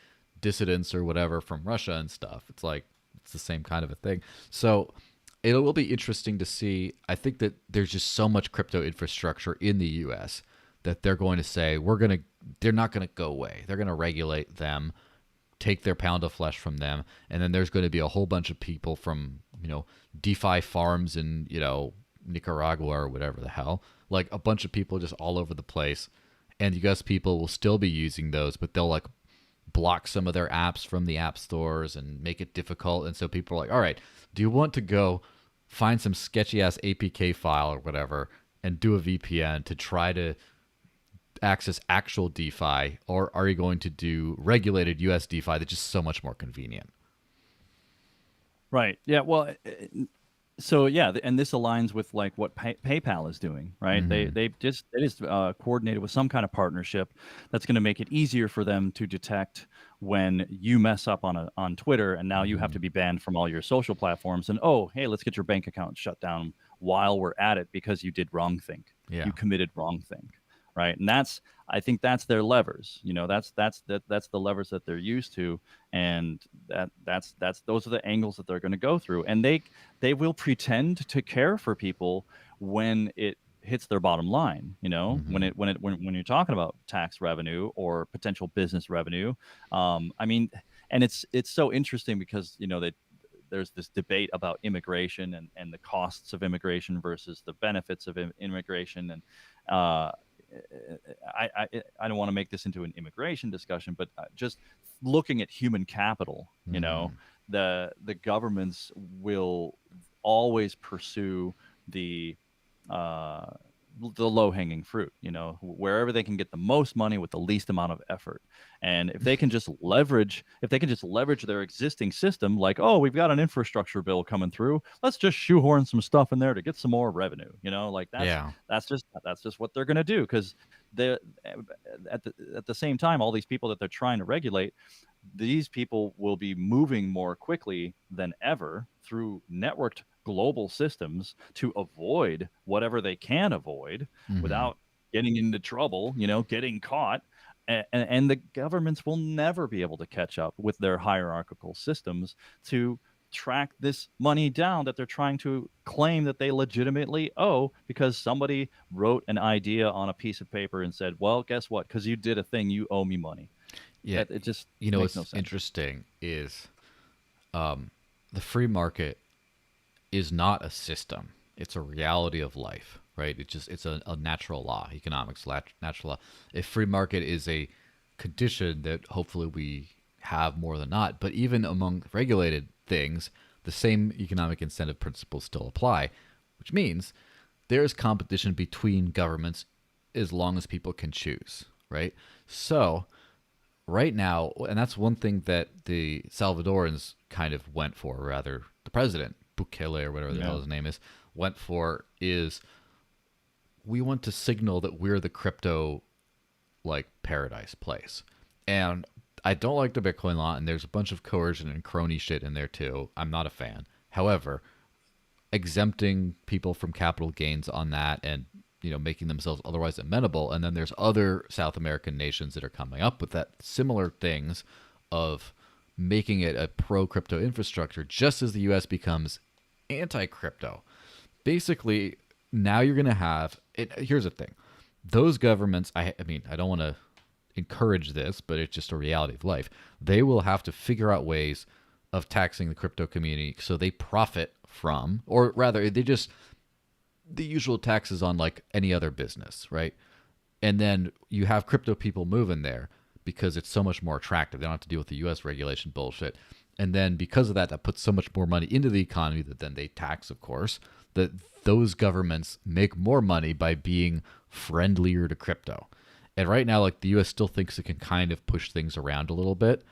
dissidents or whatever from Russia and stuff. It's like it's the same kind of a thing. So it will be interesting to see. I think that there's just so much crypto infrastructure in the U.S. that they're going to say they're not going to go away. They're going to regulate them, take their pound of flesh from them, and then there's going to be a whole bunch of people from DeFi farms in Nicaragua or whatever the hell, like a bunch of people just all over the place, and US people will still be using those, but they'll like block some of their apps from the app stores and make it difficult, and so people are like, all right, do you want to go find some sketchy ass APK file or whatever and do a VPN to try to access actual DeFi, or are you going to do regulated US DeFi that's just so much more convenient? Right. Yeah. Well, so yeah, and this aligns with like what PayPal is doing, right? They Mm-hmm. they just it is coordinated with some kind of partnership that's going to make it easier for them to detect when you mess up on Twitter, and now you have Mm-hmm. to be banned from all your social platforms. And oh, hey, let's get your bank account shut down while we're at it because you did wrong thing, Yeah. you committed wrong thing, right? And that's, I think that's their levers. That's the levers that they're used to, and that's those are the angles that they're going to go through, and they will pretend to care for people when it hits their bottom line. Mm-hmm. When you're talking about tax revenue or potential business revenue. I mean, and it's so interesting because that there's this debate about immigration and the costs of immigration versus the benefits of immigration. And uh, I don't want to make this into an immigration discussion, but just looking at human capital, Mm-hmm. the governments will always pursue the uh, the low hanging fruit, wherever they can get the most money with the least amount of effort. And if they can just leverage their existing system, like, oh, we've got an infrastructure bill coming through, let's just shoehorn some stuff in there to get some more revenue. Like Yeah. that's just what they're going to do, because they at the same time, all these people that they're trying to regulate, these people will be moving more quickly than ever through networked global systems to avoid whatever they can avoid Hmm. without getting into trouble, getting caught. And the governments will never be able to catch up with their hierarchical systems to track this money down that they're trying to claim that they legitimately owe, because somebody wrote an idea on a piece of paper and said, well, guess what? Because you did a thing, you owe me money. Yeah. It just makes no What's sense. interesting is the free market is not a system. It's a reality of life, right? It's a natural law, economics, natural law. A free market is a condition that hopefully we have more than not. But even among regulated things, the same economic incentive principles still apply, which means there is competition between governments as long as people can choose, right? So right now, and that's one thing that the Salvadorans kind of went for, rather, the president, Bukele or whatever the Yeah. hell his name is, went for is we want to signal that we're the crypto like paradise place. And I don't like the Bitcoin law, and there's a bunch of coercion and crony shit in there too. I'm not a fan. However, exempting people from capital gains on that and making themselves otherwise amenable, and then there's other South American nations that are coming up with that similar things of making it a pro crypto infrastructure just as the US becomes anti crypto. Basically, now you're going to have it. Here's the thing: those governments, I mean, I don't want to encourage this, but it's just a reality of life. They will have to figure out ways of taxing the crypto community so they profit from, or rather, they just the usual taxes on like any other business, right? And then you have crypto people moving there because it's so much more attractive. They don't have to deal with the US regulation bullshit. And then because of that, that puts so much more money into the economy that then they tax, of course, that those governments make more money by being friendlier to crypto. And right now, like the US still thinks it can kind of push things around a little bit.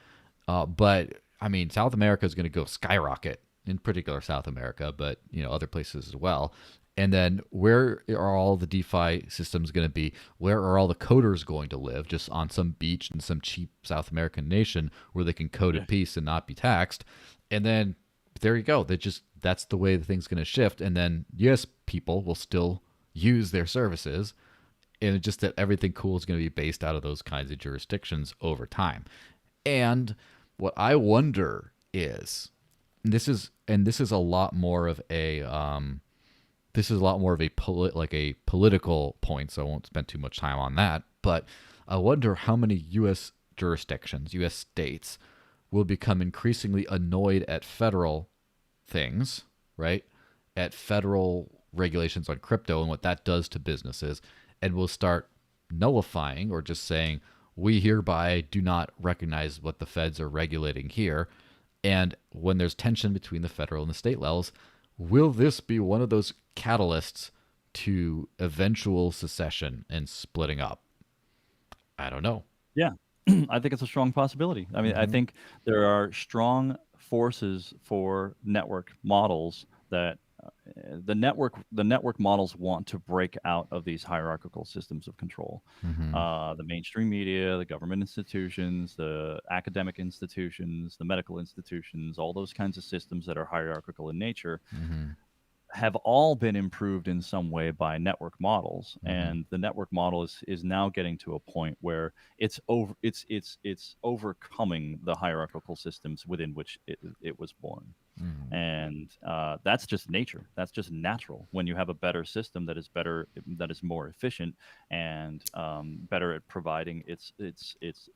But I mean, South America is going to go skyrocket, in particular South America, but other places as well. And then where are all the DeFi systems going to be? Where are all the coders going to live? Just on some beach in some cheap South American nation where they can code Yeah. at peace and not be taxed. And then there you go. That's the way the thing's going to shift. And then yes, people will still use their services, and just that everything cool is going to be based out of those kinds of jurisdictions over time. And what I wonder is, this is a lot more of a like a political point, so I won't spend too much time on that. But I wonder how many U.S. jurisdictions, U.S. states, will become increasingly annoyed at federal things, right? At federal regulations on crypto and what that does to businesses, and will start nullifying or just saying, we hereby do not recognize what the feds are regulating here. And when there's tension between the federal and the state levels, will this be one of those catalysts to eventual secession and splitting up? I don't know. Yeah. I think it's a strong possibility. I mean, I Mm-hmm. think there are strong forces for network models that the network models want to break out of these hierarchical systems of control. Mm-hmm. The mainstream media, the government institutions, the academic institutions, the medical institutions, all those kinds of systems that are hierarchical in nature Mm-hmm. have all been improved in some way by network models, Mm-hmm. and the network model is now getting to a point where it's overcoming the hierarchical systems within which it was born. Mm-hmm. And that's just nature, that's just natural. When you have a better system that is more efficient and better at providing its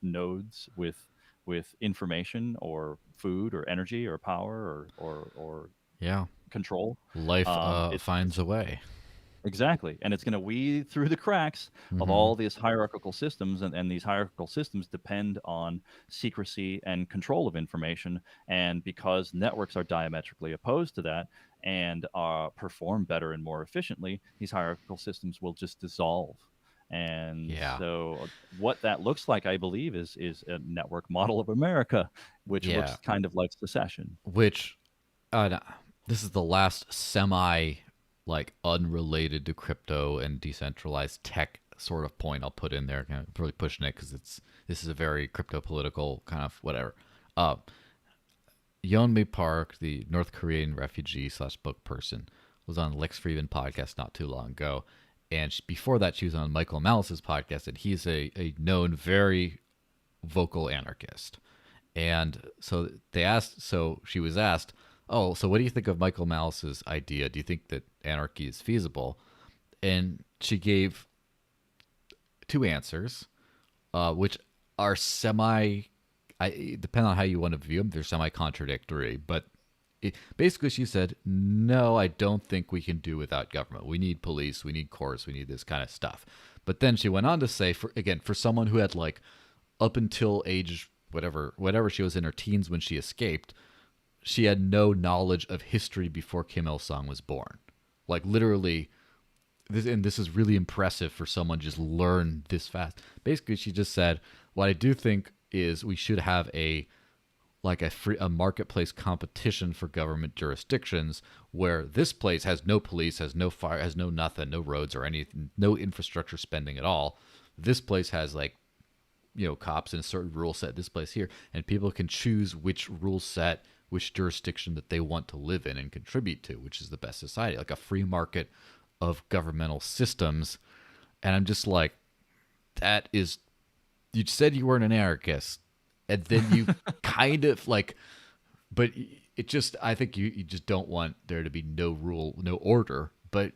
nodes with information or food or energy or power or Yeah. control. Life It's finds a way. Exactly. And it's going to weed through the cracks of Mm-hmm. all these hierarchical systems. And these hierarchical systems depend on secrecy and control of information. And because networks are diametrically opposed to that and perform better and more efficiently, these hierarchical systems will just dissolve. And Yeah. so, what that looks like, I believe, is a network model of America, which Yeah. looks kind of like secession. Which uh, this is the last semi like unrelated to crypto and decentralized tech sort of point I'll put in there. Kind of really pushing it because this is a very crypto political kind of whatever. Uh, Yeonmi Park, the North Korean refugee slash book person, was on Lex Friedman podcast not too long ago, and before that she was on Michael Malice's podcast, and he's a known very vocal anarchist. And so she was asked, "Oh, so what do you think of Michael Malice's idea? Do you think that anarchy is feasible?" And she gave two answers, which are semi. I depend on how you want to view them. They're semi contradictory, but basically she said, "No, I don't think we can do without government. We need police, we need courts, we need this kind of stuff." But then she went on to say, for someone who had like up until age whatever she was in her teens when she escaped, she had no knowledge of history before Kim Il Sung was born. Like literally, this is really impressive for someone to just learn this fast. Basically, she just said, "What I do think is we should have a marketplace competition for government jurisdictions where this place has no police, has no fire, has no nothing, no roads or anything, no infrastructure spending at all. This place has like cops in a certain rule set, this place here, and people can choose which rule set, which jurisdiction that they want to live in and contribute to, which is the best society, like a free market of governmental systems." And I'm just like, that is, you said you weren't an anarchist, and then you kind of like, but it just, I think you just don't want there to be no rule, no order. But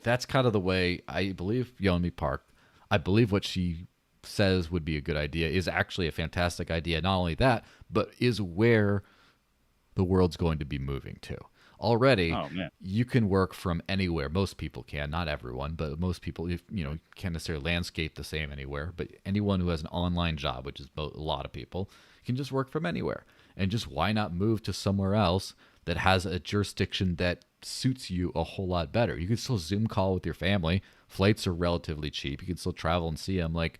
that's kind of the way I believe Yeonmi Park. I believe what she says would be a good idea is actually a fantastic idea. Not only that, but is where the world's going to be moving to. Already, Oh, man. you can work from anywhere. Most people can, not everyone, but most people, can't necessarily landscape the same anywhere. But anyone who has an online job, which is a lot of people, can just work from anywhere. And just why not move to somewhere else that has a jurisdiction that suits you a whole lot better? You can still Zoom call with your family. Flights are relatively cheap. You can still travel and see them. Like,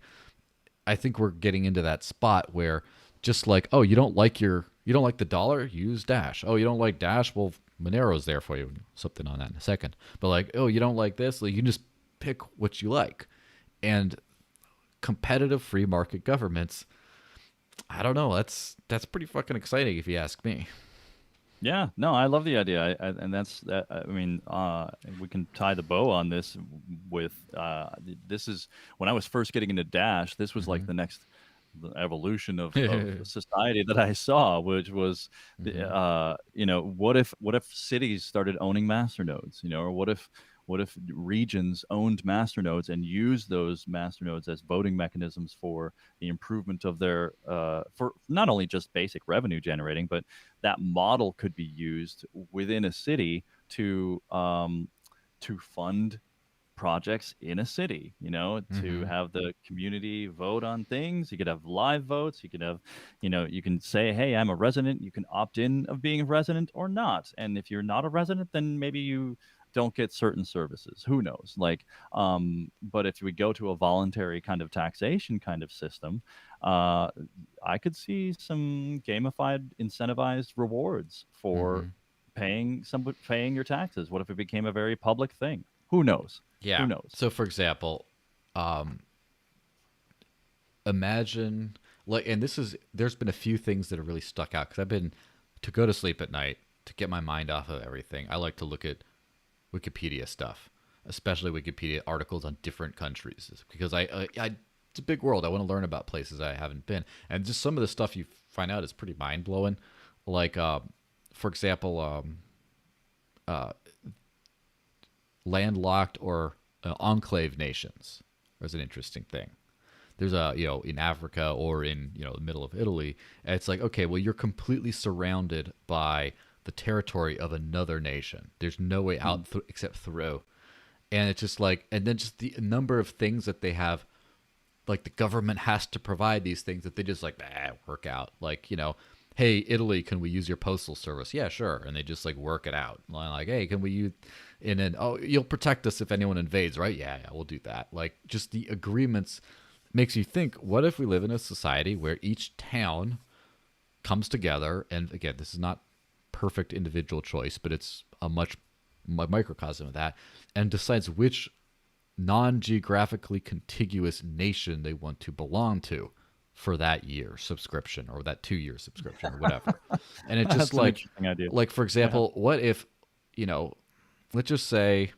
I think we're getting into that spot where just like, oh, you don't like the dollar, use Dash. Oh, you don't like Dash, well, Monero's there for you. Something on that in a second. But like, oh, you don't like this, like, you can just pick what you like. And competitive free market governments, I don't know, that's pretty fucking exciting if you ask me. Yeah, no, I love the idea, and that's that. I mean, we can tie the bow on this with this is when I was first getting into Dash. This was like Mm-hmm. the next evolution of society that I saw, which was, Mm-hmm. what if cities started owning master nodes, or what if regions owned master nodes and used those master nodes as voting mechanisms for the improvement of their for not only just basic revenue generating, but that model could be used within a city to fund projects in a city, to Mm-hmm. have the community vote on things. You could have live votes. You could have, you can say, hey, I'm a resident. You can opt in of being a resident or not. And if you're not a resident, then maybe you don't get certain services. Who knows? Like, but if we go to a voluntary kind of taxation kind of system, uh, I could see some gamified, incentivized rewards for Mm-hmm. paying your taxes. What if it became a very public thing? Who knows? Who Yeah. knows? So, for example, um, imagine like, and there's been a few things that have really stuck out because I've been to go to sleep at night to get my mind off of everything. I like to look at Wikipedia stuff, especially Wikipedia articles on different countries, because it's a big world. I want to learn about places I haven't been, and just some of the stuff you find out is pretty mind blowing. Like, for example, uh, landlocked or enclave nations. There's an interesting thing. There's in Africa or in the middle of Italy, and it's like, okay, well, you're completely surrounded by the territory of another nation. There's no way Hmm. out except through. And it's just like, and then just the number of things that they have, like the government has to provide these things that they just like work out. Like, hey, Italy, can we use your postal service? Yeah, sure. And they just like work it out. Like, hey, can we use? And then, oh, you'll protect us if anyone invades, right? Yeah, yeah, we'll do that. Like, just the agreements makes you think, what if we live in a society where each town comes together, and again, this is not perfect individual choice, but it's a microcosm of that, and decides which non-geographically contiguous nation they want to belong to for that year subscription or that 2 year subscription or whatever. And it's just That's an interesting idea. like for Yeah. example, what if, let's just say,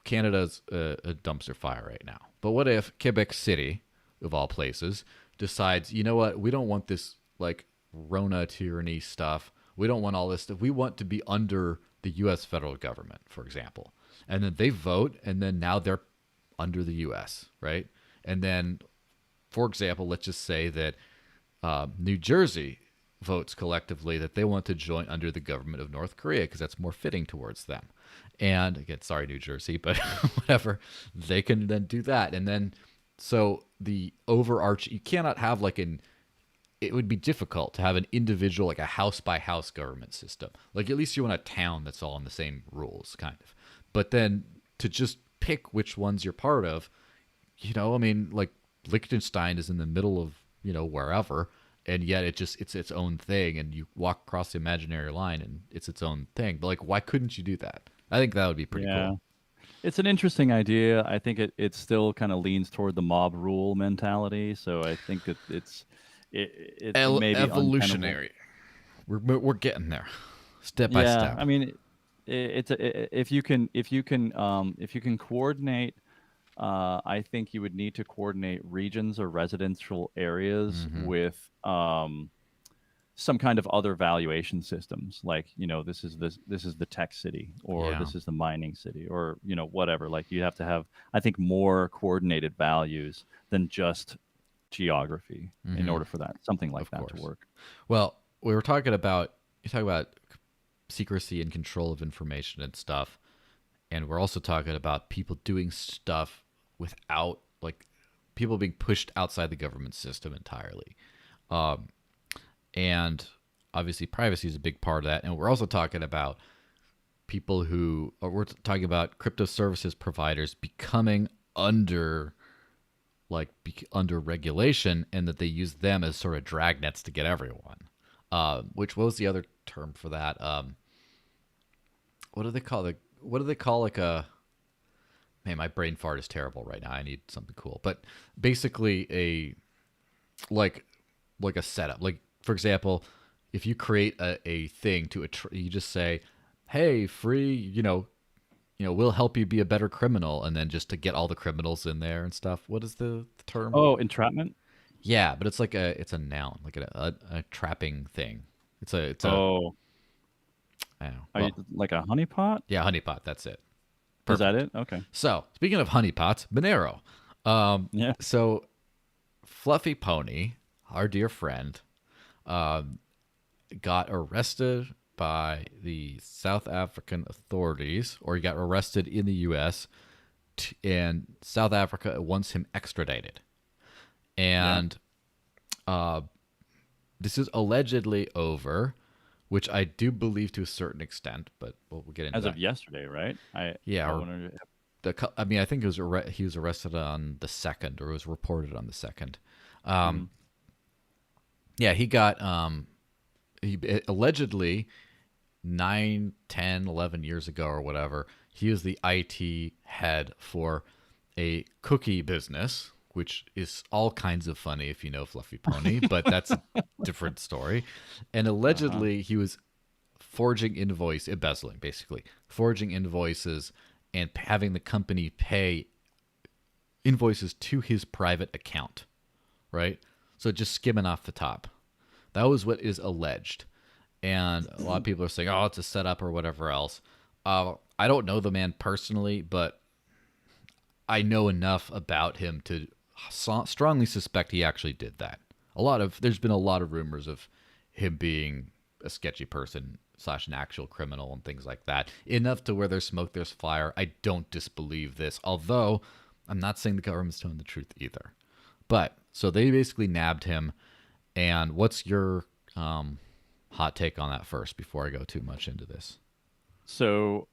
Canada's a dumpster fire right now. But what if Quebec City, of all places, decides, you know what, we don't want this like Rona tyranny stuff. We don't want all this stuff. We want to be under the U.S. federal government, for example. And then they vote, and then now they're under the U.S., right? And then, for example, let's just say that New Jersey votes collectively that they want to join under the government of North Korea because that's more fitting towards them. And again, sorry, New Jersey, but whatever, they can then do that. And then, so the overarching, you cannot have like it would be difficult to have an individual, like a house by house government system. Like at least you want a town that's all on the same rules, kind of. But then to just pick which ones you're part of, I mean, like Liechtenstein is in the middle of, wherever, and yet it's its own thing, and you walk across the imaginary line and it's its own thing. But like, why couldn't you do that? I think that would be pretty cool. It's an interesting idea. I think it still kind of leans toward the mob rule mentality. So I think that it may be Evolutionary. We're getting there, step by step. I mean, if you can coordinate. I think you would need to coordinate regions or residential areas with some kind of other valuation systems, like this is the tech city, or this is the mining city, or whatever. Like you have to have, I think, more coordinated values than just geography in order for something like that to work. Well, we were talking about secrecy and control of information and stuff, and we're also talking about people doing stuff without, like, people being pushed outside the government system entirely. And obviously privacy is a big part of that. And we're also talking about we're talking about crypto services providers becoming under regulation, and that they use them as sort of dragnets to get everyone. What was the other term for that? What do they call like a, man, my brain fart is terrible right now. I need something cool. But basically like a setup. Like, for example, if you create a thing you just say, hey, free, we'll help you be a better criminal, and then just to get all the criminals in there and stuff. What is the term? Oh, entrapment? Yeah, but it's like it's a noun, like a trapping thing. Oh. I don't know. Are you like a honeypot? Yeah, honeypot, that's it. Perfect. Is that it? Okay. So, speaking of honeypots, Monero. Yeah. So, Fluffy Pony, our dear friend, got arrested by the South African authorities, or he got arrested in the U.S., and South Africa wants him extradited. And this is allegedly over, which I do believe to a certain extent, but we'll get into that. As of yesterday, right? I think he was arrested on the 2nd, or it was reported on the 2nd. Yeah, he got he allegedly 9, 10, 11 years ago or whatever, he was the IT head for a cookie business, which is all kinds of funny if you know Fluffy Pony, but that's a different story. And allegedly he was embezzling, basically, forging invoices and having the company pay invoices to his private account, right? So just skimming off the top. That was what is alleged. And a lot of people are saying, oh, it's a setup or whatever else. I don't know the man personally, but I know enough about him to strongly suspect he actually did that. There's been a lot of rumors of him being a sketchy person slash an actual criminal and things like that. Enough to where there's smoke, there's fire. I don't disbelieve this, although I'm not saying the government's telling the truth either. But so they basically nabbed him. And what's your hot take on that first before I go too much into this? So,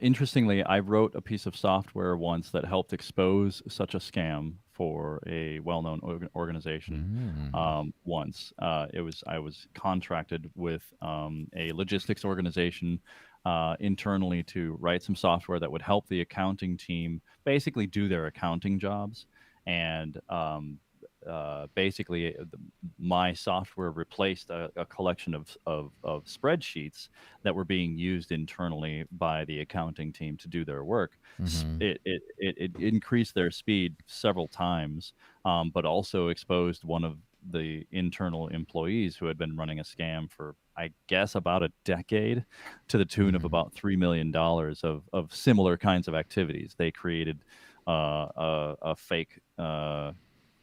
interestingly, I wrote a piece of software once that helped expose such a scam for a well-known organization. Once I was contracted with a logistics organization internally to write some software that would help the accounting team basically do their accounting jobs. And basically, my software replaced a collection of spreadsheets that were being used internally by the accounting team to do their work. It increased their speed several times, but also exposed one of the internal employees who had been running a scam for, I guess, about a decade, to the tune of about $3 million of similar kinds of activities. They created a fake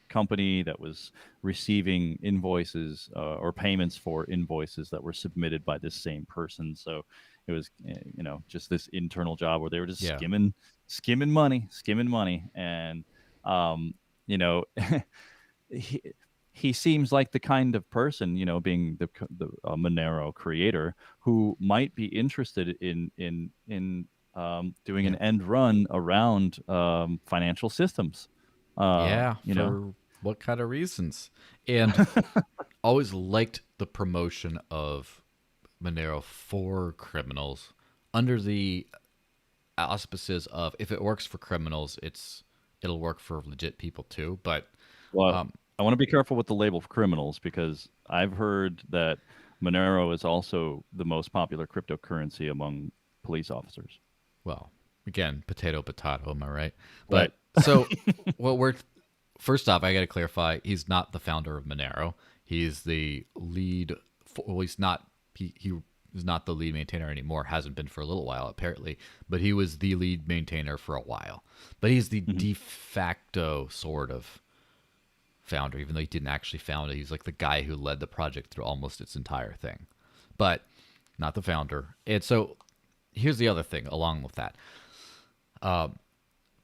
company that was receiving invoices or payments for invoices that were submitted by this same person. So it was, just this internal job where they were just skimming money. And, he seems like the kind of person, being the Monero creator, who might be interested in doing an end run around financial systems. For what kind of reasons? And always liked the promotion of Monero for criminals under the auspices of, if it works for criminals, it'll work for legit people too. But I want to be careful with the label for criminals, because I've heard that Monero is also the most popular cryptocurrency among police officers. Well, again, potato, am I right? But so first off, I got to clarify, he's not the founder of Monero. He's the lead. Well, he's not. He is not the lead maintainer anymore. Hasn't been for a little while, apparently. But he was the lead maintainer for a while. But he's the de facto sort of founder, even though he didn't actually found it. He's like the guy who led the project through almost its entire thing, but not the founder. And so here's the other thing along with that.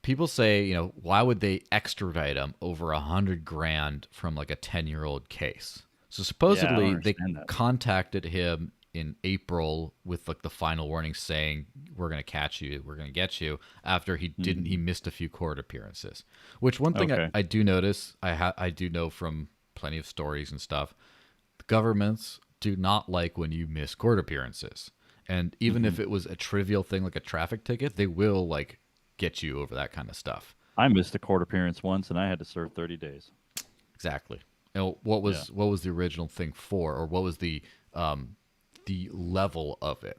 People say, why would they extradite him over $100,000 from like a 10-year-old case? So supposedly they contacted him in April with like the final warning saying, we're going to catch you, we're going to get you, after he missed a few court appearances. Which one thing I do notice, I do know from plenty of stories and stuff, the governments do not like when you miss court appearances. And even if it was a trivial thing like a traffic ticket, they will like get you over that kind of stuff. I missed a court appearance once, and I had to serve 30 days. Exactly. What was the original thing for, or what was the level of it?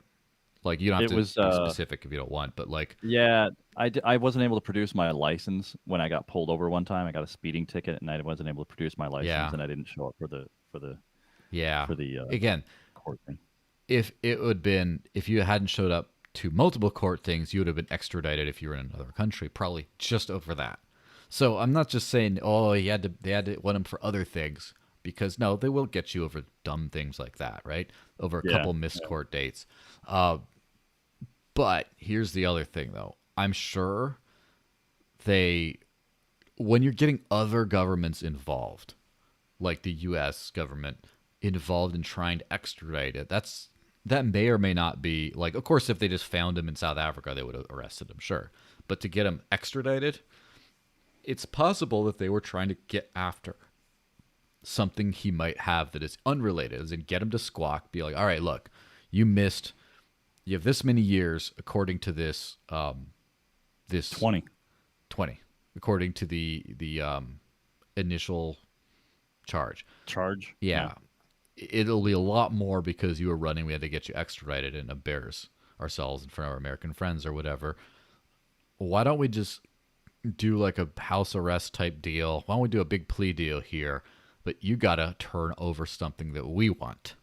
Like, you don't have to be specific if you don't want, but like... Yeah, I wasn't able to produce my license when I got pulled over one time. I got a speeding ticket, and I wasn't able to produce my license, and I didn't show up for the again, court thing. If you hadn't showed up to multiple court things, you would have been extradited if you were in another country, probably just over that. So I'm not just saying, they had to want him for other things, because no, they will get you over dumb things like that, right? Over a couple missed court dates. But here's the other thing, though. I'm sure when you're getting other governments involved, like the U.S. government involved in trying to extradite it, that may or may not be, like, of course, if they just found him in South Africa, they would have arrested him, sure. But to get him extradited, it's possible that they were trying to get after something he might have that is unrelated, as in get him to squawk, be like, all right, look, you have this many years, according to this 20, according to the initial charge. Yeah. It'll be a lot more because you were running. We had to get you extradited and embarrass ourselves in front of our American friends or whatever. Why don't we just do like a house arrest type deal? Why don't we do a big plea deal here? But you got to turn over something that we want.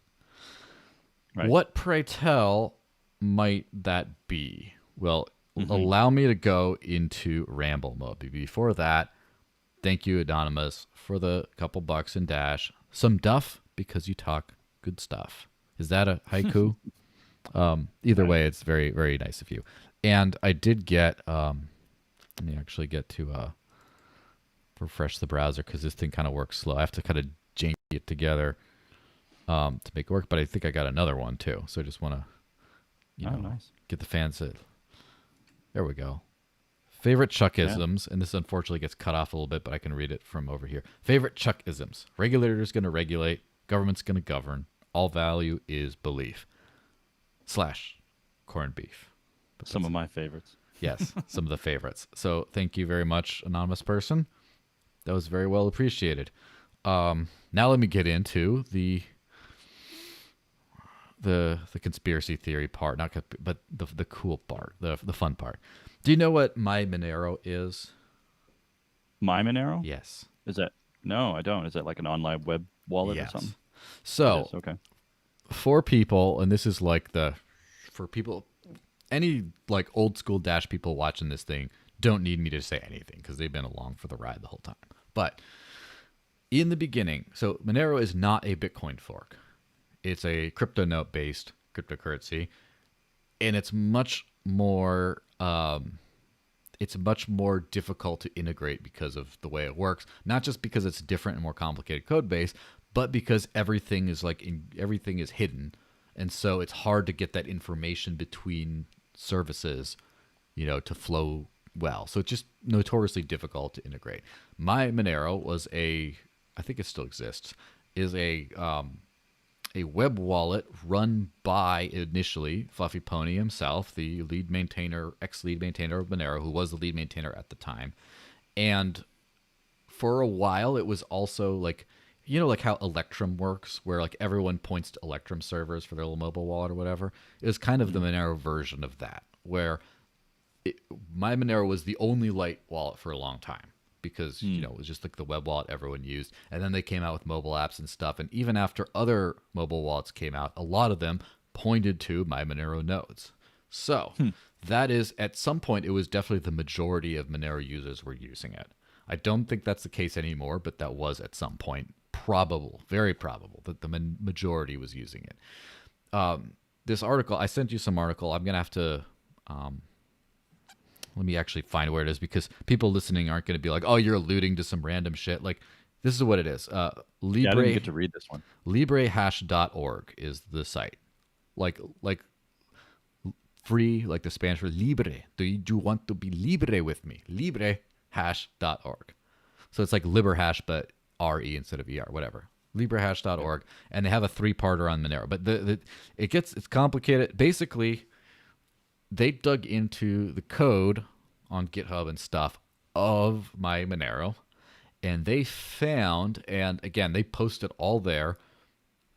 Right. What, pray tell, might that be? Well, allow me to go into ramble mode. But before that, thank you, Anonymous, for the couple bucks in Dash. Some duff, because you talk good stuff. Is that a haiku? Either Right. way, it's very, very nice of you. And I did get, let me actually get to refresh the browser because this thing kind of works slow. I have to kind of janky it together to make it work, but I think I got another one too. So I just want to, Oh, nice. get the fans. There we go. Favorite Yeah. Chuckisms, and this unfortunately gets cut off a little bit, but I can read it from over here. Favorite Chuckisms. Regulator's going to regulate. Government's going to govern. All value is belief. / corned beef. But Some that's of my favorites. yes, some of the favorites. So thank you very much, anonymous person. That was very well appreciated. Now let me get into the conspiracy theory part, not but the cool part, the fun part. Do you know what MyMonero is? MyMonero? Yes. Is that? No, I don't. Is that like an online web wallet or something? Yes. It is. So Okay. for people, and this is like for people, any like old school Dash people watching this thing don't need me to say anything because they've been along for the ride the whole time. But in the beginning, so Monero is not a Bitcoin fork. It's a crypto note based cryptocurrency, and it's much more difficult to integrate because of the way it works. Not just because it's different and more complicated code base, but because everything is hidden, and so it's hard to get that information between services, to flow well. So it's just notoriously difficult to integrate. My Monero was I think it still exists, is a web wallet run by initially Fluffy Pony himself, the ex-lead maintainer of Monero, who was the lead maintainer at the time. And for a while, it was also like, like how Electrum works, where like everyone points to Electrum servers for their little mobile wallet or whatever. It was kind of the Monero version of that, where my Monero was the only light wallet for a long time because it was just like the web wallet everyone used, and then they came out with mobile apps and stuff, and even after other mobile wallets came out, a lot of them pointed to my Monero nodes. So that is, at some point, it was definitely the majority of Monero users were using it. I don't think that's the case anymore, but that was at some point very probable that the majority was using it. This article, I sent you some article. I'm gonna have to let me actually find where it is because people listening aren't going to be like, oh, you're alluding to some random shit. Like, this is what it is. Yeah, I didn't get to read this one. LibreHash.org is the site. Like free, like the Spanish for libre. Do you want to be libre with me? LibreHash.org. So it's like LibreHash, but RE instead of ER, whatever. LibreHash.org. And they have a 3-parter on Monero. But it's complicated. Basically, they dug into the code on GitHub and stuff of my Monero, and they found, and again, they posted all there.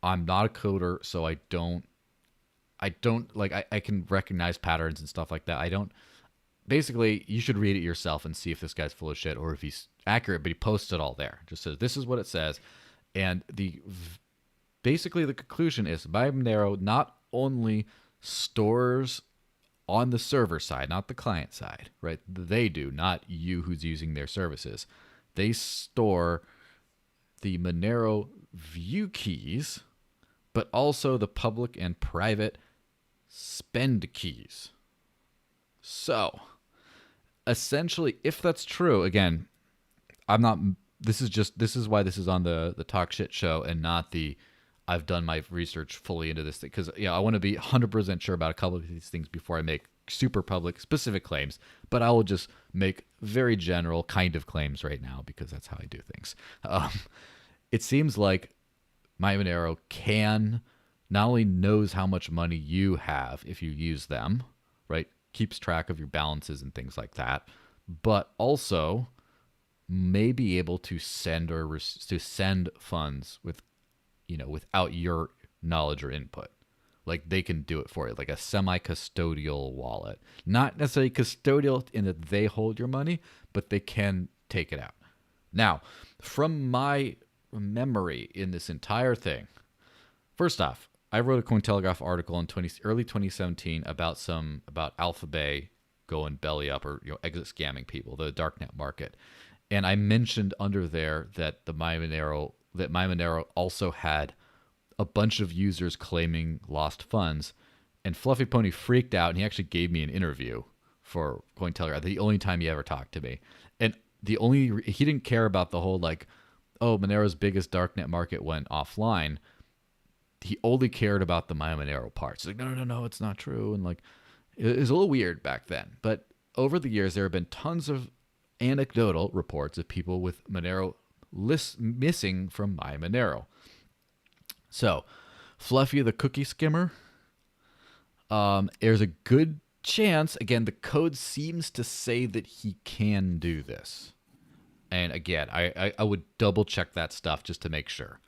I'm not a coder, so I don't like, I can recognize patterns and stuff like that. Basically, you should read it yourself and see if this guy's full of shit or if he's accurate, but he posted all there. Just says, this is what it says. And basically the conclusion is my Monero not only stores on the server side, not the client side, right? They do, not you who's using their services. They store the Monero view keys, but also the public and private spend keys. So, essentially, if that's true, again, this is why this is on the Talk Shit show and not the I've done my research fully into this thing, because I want to be 100% sure about a couple of these things before I make super public specific claims, but I will just make very general kind of claims right now because that's how I do things. It seems like MyMonero not only knows how much money you have if you use them, right? Keeps track of your balances and things like that, but also may be able to send funds without your knowledge or input. Like, they can do it for you, like a semi-custodial wallet. Not necessarily custodial in that they hold your money, but they can take it out. Now, from my memory in this entire thing, first off, I wrote a Cointelegraph article in early 2017 about Alphabet going belly up or exit scamming people, the darknet market, and I mentioned under there that MyMonero also had a bunch of users claiming lost funds, And Fluffy Pony freaked out, and he actually gave me an interview for Cointelegraph. The only time he ever talked to me, and he didn't care about the whole like, oh, Monero's biggest darknet market went offline. He only cared about the MyMonero parts. Like, no, it's not true. And like, it was a little weird back then. But over the years, there have been tons of anecdotal reports of people with Monero missing from MyMonero. So, Fluffy the cookie skimmer. There's a good chance, again, the code seems to say that he can do this. And again, I would double check that stuff just to make sure.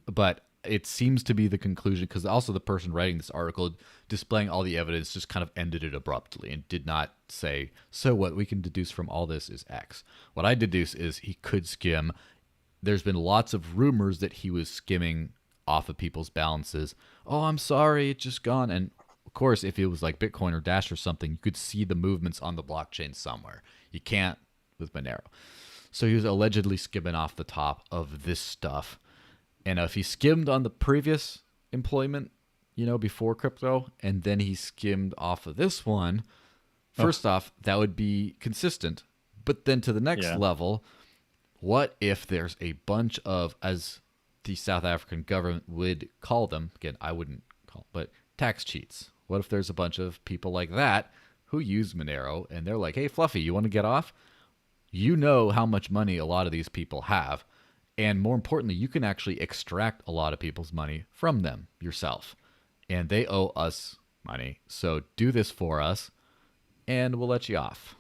But it seems to be the conclusion, because also the person writing this article, displaying all the evidence, just kind of ended it abruptly and did not say, so what we can deduce from all this is X. What I deduce is he could skim. There's been lots of rumors that he was skimming off of people's balances. Oh, I'm sorry, it's just gone. And of course, if it was like Bitcoin or Dash or something, you could see the movements on the blockchain somewhere. You can't with Monero. So he was allegedly skimming off the top of this stuff. And if he skimmed on the previous employment, before crypto, and then he skimmed off of this one, first off, that would be consistent. But then to the next level, what if there's a bunch of, as the South African government would call them, again, I wouldn't call, but tax cheats. What if there's a bunch of people like that who use Monero, and they're like, hey, Fluffy, you want to get off? You know how much money a lot of these people have. And more importantly, you can actually extract a lot of people's money from them yourself. And they owe us money. So do this for us, and we'll let you off.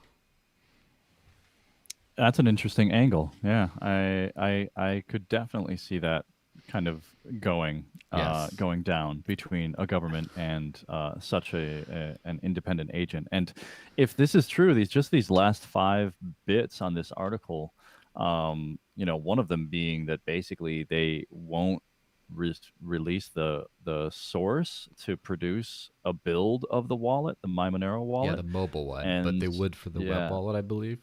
That's an interesting angle. Yeah, I could definitely see that kind of going down between a government and such an independent agent. And if this is true, these last 5 bits on this article, one of them being that basically they won't release the source to produce a build of the wallet, the MyMonero wallet. Yeah, the mobile one, but they would for the web wallet, I believe.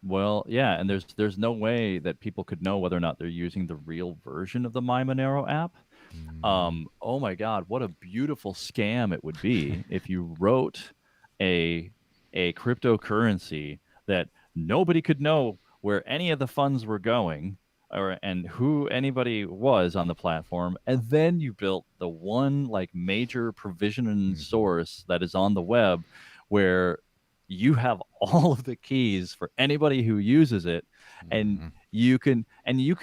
Well, yeah, and there's no way that people could know whether or not they're using the real version of the MyMonero app. Oh my God, what a beautiful scam it would be if you wrote a cryptocurrency that nobody could know where any of the funds were going, and who anybody was on the platform, and then you built the one like major provisioning source that is on the web, where you have all of the keys for anybody who uses it, and you could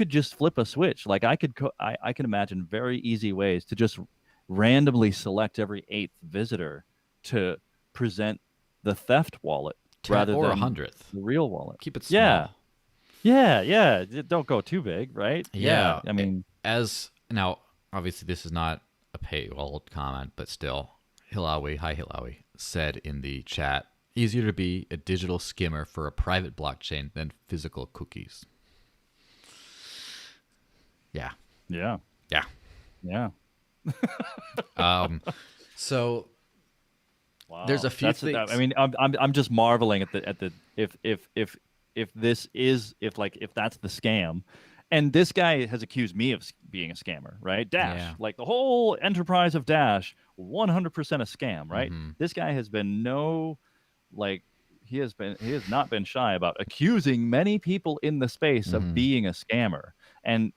just flip a switch. Like I can imagine very easy ways to just randomly select every 8th visitor to present the theft wallet rather than 100th the real wallet. Keep it small. Yeah. Don't go too big, right? Yeah. I mean, now, obviously, this is not a paywall comment, but still, Hilawi, hi Hilawi, said in the chat, easier to be a digital skimmer for a private blockchain than physical cookies. Yeah. So wow. There's a few things. I mean, I'm just marveling at the if this is if that's the scam, and this guy has accused me of being a scammer, right? Dash, like the whole enterprise of Dash, 100% a scam, right? This guy has been he has not been shy about accusing many people in the space of being a scammer. And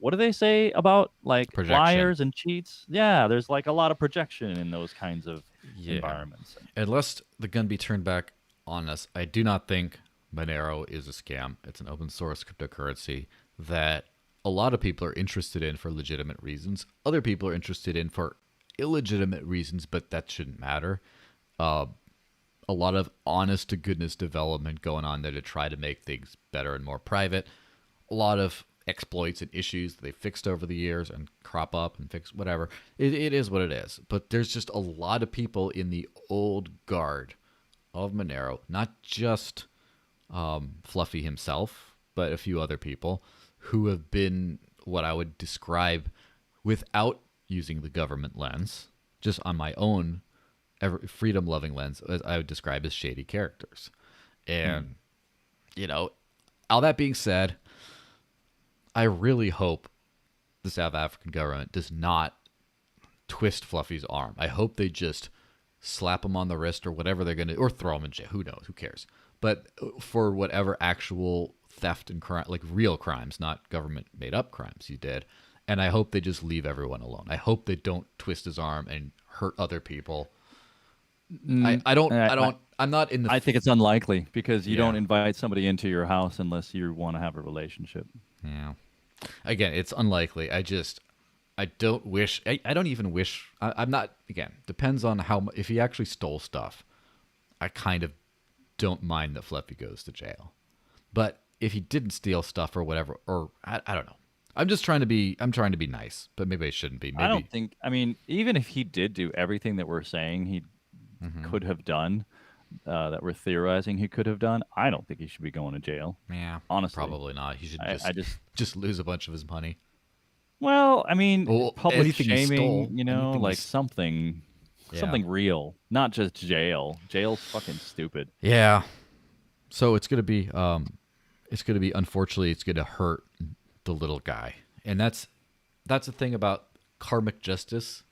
what do they say about like liars and cheats? Yeah, there's like a lot of projection in those kinds of environments. Unless the gun be turned back on us, I do not think Monero is a scam. It's an open source cryptocurrency that a lot of people are interested in for legitimate reasons. Other people are interested in for illegitimate reasons, but that shouldn't matter. A lot of honest to goodness development going on there to try to make things better and more private. A lot of exploits and issues that they fixed over the years and crop up and fix whatever. It is what it is. But there's just a lot of people in the old guard of Monero, not just Fluffy himself, but a few other people who have been what I would describe, without using the government lens, just on my own freedom-loving lens, as I would describe as shady characters. And, all that being said, I really hope the South African government does not twist Fluffy's arm. I hope they just slap him on the wrist or whatever they're gonna, or throw him in jail. Who knows? Who cares? But for whatever actual theft and crime, like real crimes, not government made up crimes, he did. And I hope they just leave everyone alone. I hope they don't twist his arm and hurt other people. I'm not in the. I think it's unlikely because you don't invite somebody into your house unless you want to have a relationship. Yeah. Again, it's unlikely. I don't wish. I don't even wish. I'm not. Again, depends on how. If he actually stole stuff, I kind of don't mind that Fluffy goes to jail. But if he didn't steal stuff or whatever, or I don't know. I'm trying to be nice, but maybe I shouldn't be. Maybe. I don't think. I mean, even if he did do everything that we're saying he could have done, that we're theorizing he could have done, I don't think he should be going to jail. Yeah, honestly, probably not. He should just lose a bunch of his money. Well, I mean, public shaming, like something real, not just jail. Jail's fucking stupid. Yeah. So it's gonna be, unfortunately, it's gonna hurt the little guy, and that's the thing about karmic justice.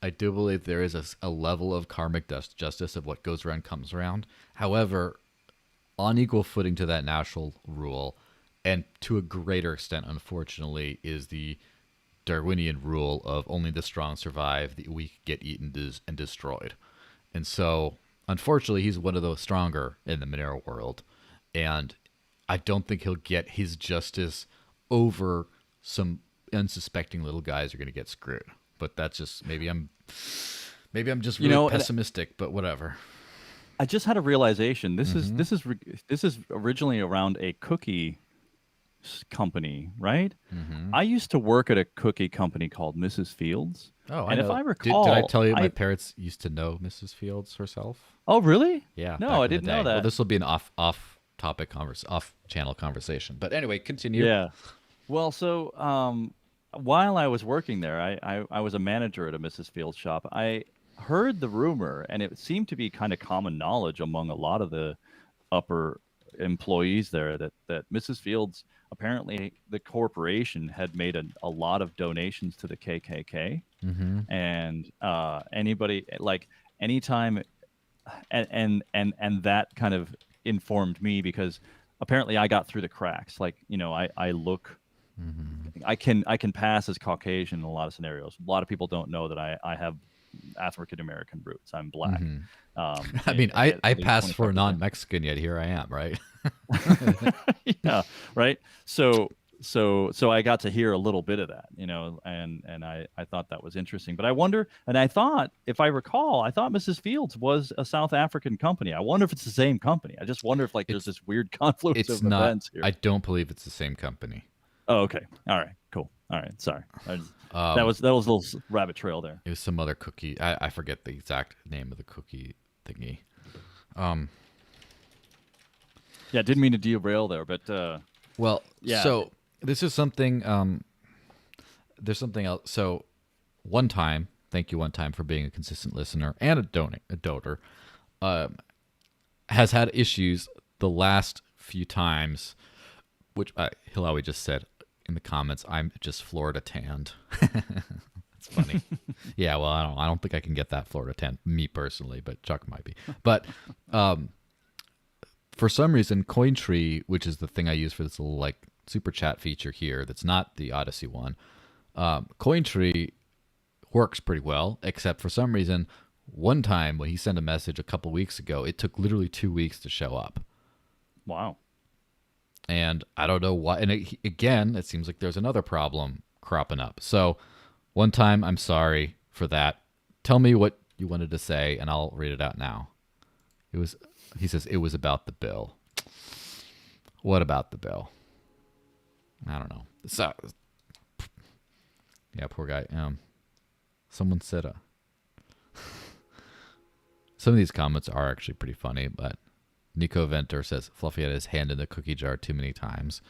I do believe there is a level of karmic justice of what goes around comes around. However, on equal footing to that natural rule, and to a greater extent, unfortunately, is the Darwinian rule of only the strong survive, the weak get eaten and destroyed. And so, unfortunately, he's one of those stronger in the Monero world. And I don't think he'll get his justice over some unsuspecting little guys who are going to get screwed. But that's just, maybe I'm just really pessimistic, but whatever. I just had a realization. This is originally around a cookie company, right? I used to work at a cookie company called Mrs. Fields. Oh, and I know. If I recall, did I tell you my parents used to know Mrs. Fields herself? Oh, really? Yeah. No, I didn't know that. Well, this will be an off-channel conversation. But anyway, continue. Yeah. Well, so while I was working there, I was a manager at a Mrs. Fields shop. I heard the rumor, and it seemed to be kind of common knowledge among a lot of the upper employees there that Mrs. Fields, apparently the corporation had made a lot of donations to the KKK, and anybody, like, anytime, and that kind of informed me because apparently I got through the cracks. Like, I look, I can pass as Caucasian in a lot of scenarios. A lot of people don't know that I have African American roots. I'm black. I mean, I pass for a non-Mexican, yet here I am, right? Yeah, right. So I got to hear a little bit of that, and I thought that was interesting. But I wonder, and I thought, if I recall, I thought Mrs. Fields was a South African company. I wonder if it's the same company. I just wonder if there's this weird confluence of events here. I don't believe it's the same company. Oh, okay. All right. Cool. All right. Sorry. That was a little rabbit trail there. It was some other cookie. I forget the exact name of the cookie thingy. Yeah, didn't mean to derail there, but well, yeah. So this is something. There's something else. So thank you one time for being a consistent listener and a donor. Has had issues the last few times, which Hilawi just said in the comments, I'm just Florida tanned. It's funny. Yeah, well, I don't think I can get that Florida tan, me personally, but Chuck might be. But for some reason, Cointree, which is the thing I use for this little super chat feature here, that's not the Odyssey one, Cointree works pretty well, except for some reason, one time when he sent a message a couple weeks ago, it took literally 2 weeks to show up. Wow. And I don't know why. And again, it seems like there's another problem cropping up. So one time, I'm sorry for that. Tell me what you wanted to say, and I'll read it out now. He says, it was about the bill. What about the bill? I don't know. So, yeah, poor guy. Someone said, some of these comments are actually pretty funny, but Nico Venter says, Fluffy had his hand in the cookie jar too many times.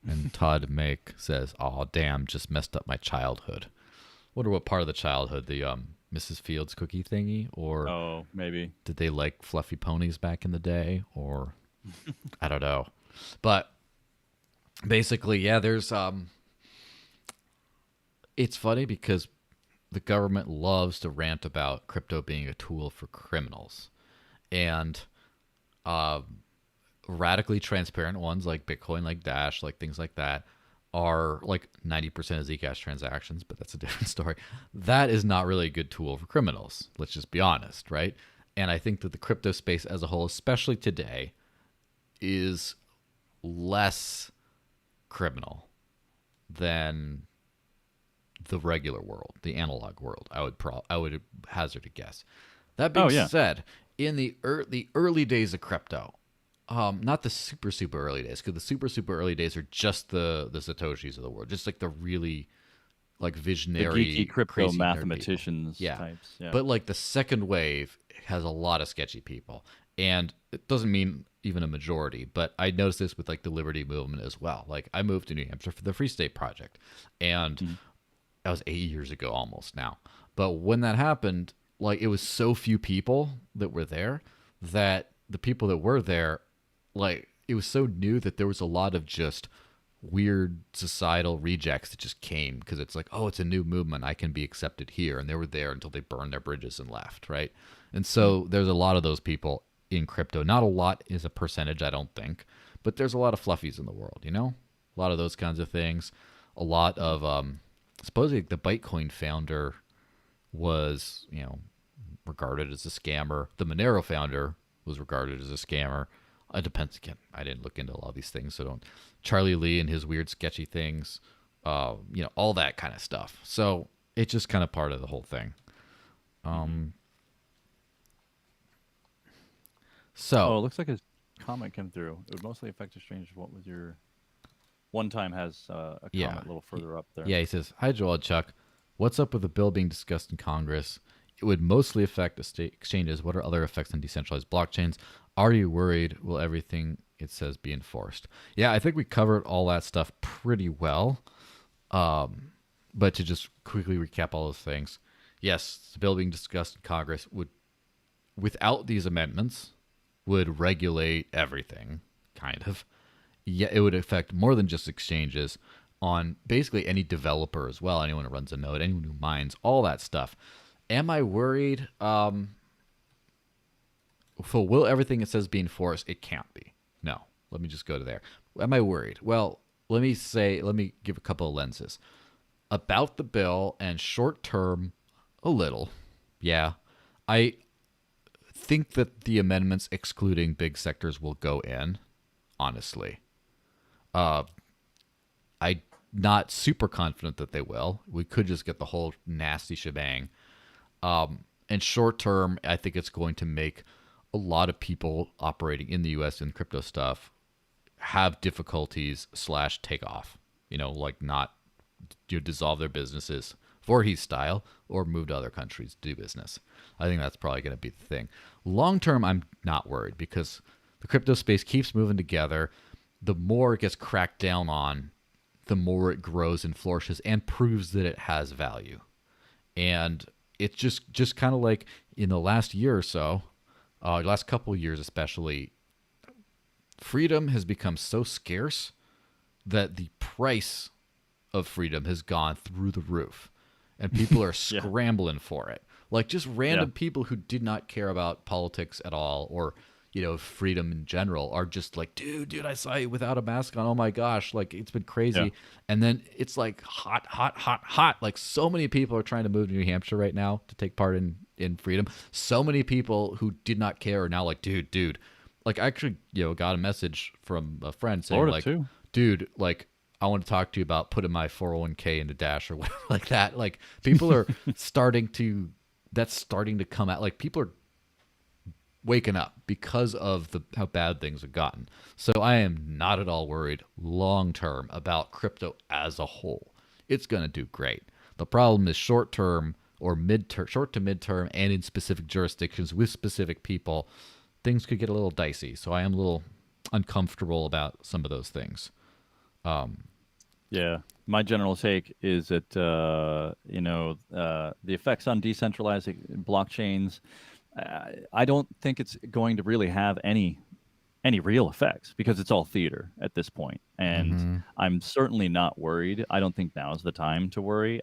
And Todd Make says, oh, damn, just messed up my childhood. Wonder what part of the childhood, the Mrs. Fields cookie thingy, or maybe did they like fluffy ponies back in the day, or I don't know. But basically, yeah, there's it's funny because the government loves to rant about crypto being a tool for criminals. And uh, radically transparent ones like Bitcoin, like Dash, like things like that, are like 90% of Zcash transactions, but that's a different story. That is not really a good tool for criminals. Let's just be honest, right? And I think that the crypto space as a whole, especially today, is less criminal than the regular world, the analog world. I would hazard a guess. That Oh being yeah. said, in the early days of crypto, not the super early days, because the super early days are just the satoshis of the world, just like the really like The geeky visionary, crypto crazy nerd people. mathematicians Yeah, types. Yeah. but like the second wave has a lot of sketchy people, and it doesn't mean even a majority. But I noticed this with like the Liberty movement as well. Like I moved to New Hampshire for the Free State Project, and Mhm. that was 8 years ago almost now. But when that happened, like it was so few people that were there that the people that were there, like it was so new that there was a lot of just weird societal rejects that just came because it's like, oh, it's a new movement. I can be accepted here. And they were there until they burned their bridges and left, right? And Mhm. so there's a lot of those people in crypto. Not a lot is a percentage, I don't think, but there's a lot of fluffies in the world, you know? A lot of those kinds of things. A lot Mhm. of supposedly the Bitcoin founder was, regarded as a scammer. The Monero founder was regarded as a scammer. It depends. Again, I didn't look into a lot of these things, so don't. Charlie Lee and his weird, sketchy things, all that kind of stuff. So it's just kind of part of the whole thing. Mhm. Um, Oh, so it looks like a comment came through. It would mostly affect exchange. What was your one time has a yeah, comment a little further up there. yeah. He says, "Hi, Joel and Chuck. What's up with the bill being discussed in Congress? It would mostly affect the state exchanges. What are other effects on decentralized blockchains? Are you worried? Will everything it says be enforced?" Yeah, I think we covered all that stuff pretty well. But to just quickly recap all those things, yes, the bill being discussed in Congress would, without these amendments, would regulate everything, kind of. Yeah, it would affect more than just exchanges on basically any developer as well, anyone who runs a node, anyone who mines, all that stuff. Am I worried? So will everything it says be enforced? It can't be. No. Let me just go to there. Am I worried? Well, let me give a couple of lenses about the bill and short term, a little. Yeah. I think that the amendments excluding big sectors will go in, honestly. Uh, I'm not super confident that they will. We could just get the whole nasty shebang. And short term, I think it's going to make a lot of people operating in the U.S. in crypto stuff have difficulties slash take off. Like not dissolve their businesses Voorhees style or move to other countries to do business. I think that's probably going to be the thing. Long term, I'm not worried because the crypto space keeps moving together. The more it gets cracked down on, the more it grows and flourishes and proves that it has value. And it's just kind of like in the last year or so, last couple of years especially, freedom has become so scarce that the price of freedom has gone through the roof and people are Yeah. scrambling for it. Like just Yeah. random people who did not care about politics at all or freedom in general are just like, dude, I saw you without a mask on. Oh my gosh, like it's been Yeah. crazy. And then it's like hot. Like so many people are trying to move to New Hampshire right now to take part in freedom. So many people who did not care are now like, dude. Like I actually, got a message from a friend saying Florida like, too. dude, like I want to talk to you about putting my 401k into Dash or whatever like that. Like people are that's starting to come out. Like people are waking up because of how bad things have gotten. So I am not at all worried long term about crypto as a whole. It's going to do great. The problem is short term or short to mid term, and in specific jurisdictions with specific people, things could get a little dicey. So I am a little uncomfortable about some of those things. Yeah. My general take is that the effects on decentralized blockchains. I don't think it's going to really have any any real effects because it's all theater at this point. And Mm-hmm. I'm certainly not worried. I don't think now's the time to worry.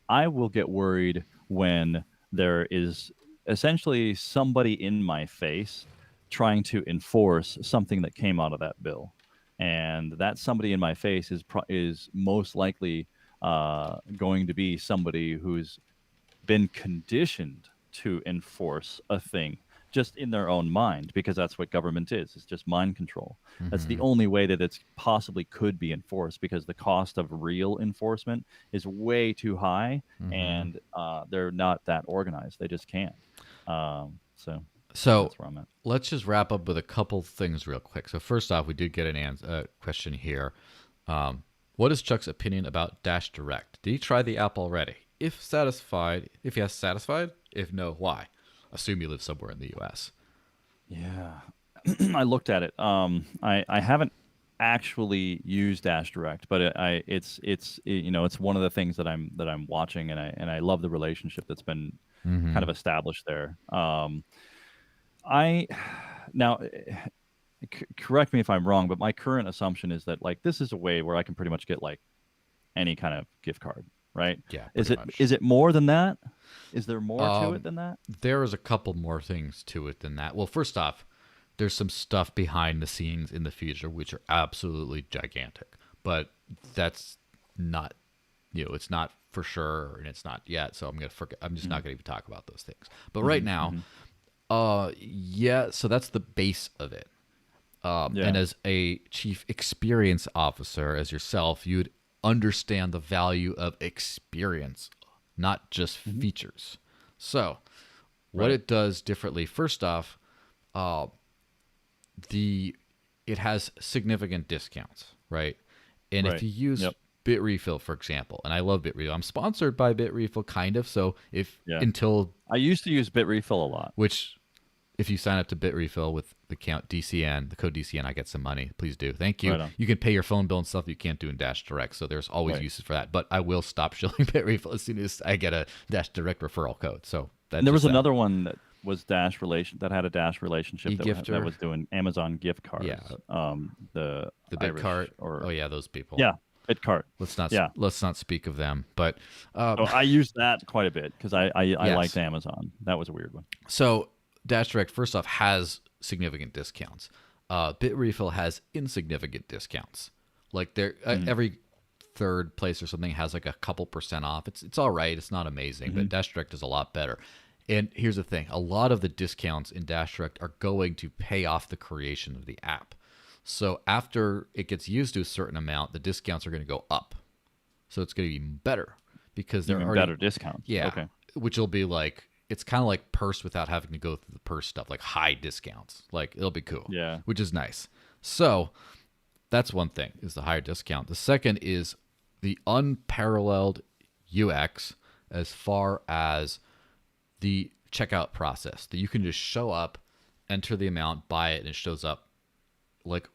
I will get worried when there is essentially somebody in my face trying to enforce something that came out of that bill. And that somebody in my face is most likely going to be somebody who's been conditioned to enforce a thing just in their own mind because that's what government is. It's just mind control. That's the Mm-hmm. only way that it's possibly could be enforced because the cost of real enforcement is way too high Mm-hmm. and they're not that organized. They just can't. So So that's where I'm at. let's just wrap up with a couple things real quick. So first off, we did get an question here. What is Chuck's opinion about Dash Direct? Did he try the app already? If satisfied, if yes, satisfied. If no, why? Assume you live somewhere in the U.S. Yeah. I looked at it. I haven't actually used Dash Direct, but it's one of the things that I'm watching, and I love the relationship that's been Mm-hmm. kind of established there. I now correct me if I'm wrong, but my current assumption is that like this is a way where I can pretty much get like any kind of gift card, right? Yeah, Is pretty it much. is it more than that? Is there more to it than that? There is a couple more things to it than that. Well, first off, there's some stuff behind the scenes in the future which are absolutely gigantic, but that's not, it's not for sure and it's not yet. So I'm gonna forget. I'm just Mm-hmm. not gonna even talk about those things. But right now, Mm-hmm. yeah. So that's the base of it. And Yeah. as a chief experience officer, as yourself, you'd understand the value of experience, not just Mm-hmm. features. So, what Right. it does differently, first off, uh, the it has significant discounts, right? And if Right. you use Yep. Bitrefill, for example, and I love Bitrefill, I'm sponsored by Bitrefill, kind of. So if Yeah. until I used to use Bitrefill a lot. which if you sign up to Bitrefill with the count DCN, the code DCN, I get some money. Please do. Thank you. Right on. You can pay your phone bill and stuff you can't do in Dash Direct. So there's always Right. uses for that. But I will stop shilling Bitrefill as soon as I get a Dash Direct referral code. So that's And there just was that. another one that was that had a Dash relationship that E-gifter. was doing Amazon gift Yeah. cards. The The big Irish cart. or Oh yeah, those people. yeah, BitCart. Yeah. Let's not speak of them. But So I used that quite a bit because I liked yes. Amazon. That was a weird one. So Dash Direct, first off, has significant discounts. Bitrefill has insignificant discounts. Like Mm. every third place or something has like a couple percent off. It's all right. It's not amazing, Mm-hmm. but Dash Direct is a lot better. And here's the thing: a lot of the discounts in Dash Direct are going to pay off the creation of the app. So after it gets used to a certain amount, the discounts are going to go up. So it's going to be better because they're Even already better discounts. yeah, Okay. which will be like it's kind of like purse without having to go through the purse stuff, like high discounts. Like it'll be cool, Yeah. which is nice. So that's one thing is the higher discount. The second is the unparalleled UX as far as the checkout process that you can just show up, enter the amount, buy it, and it shows up like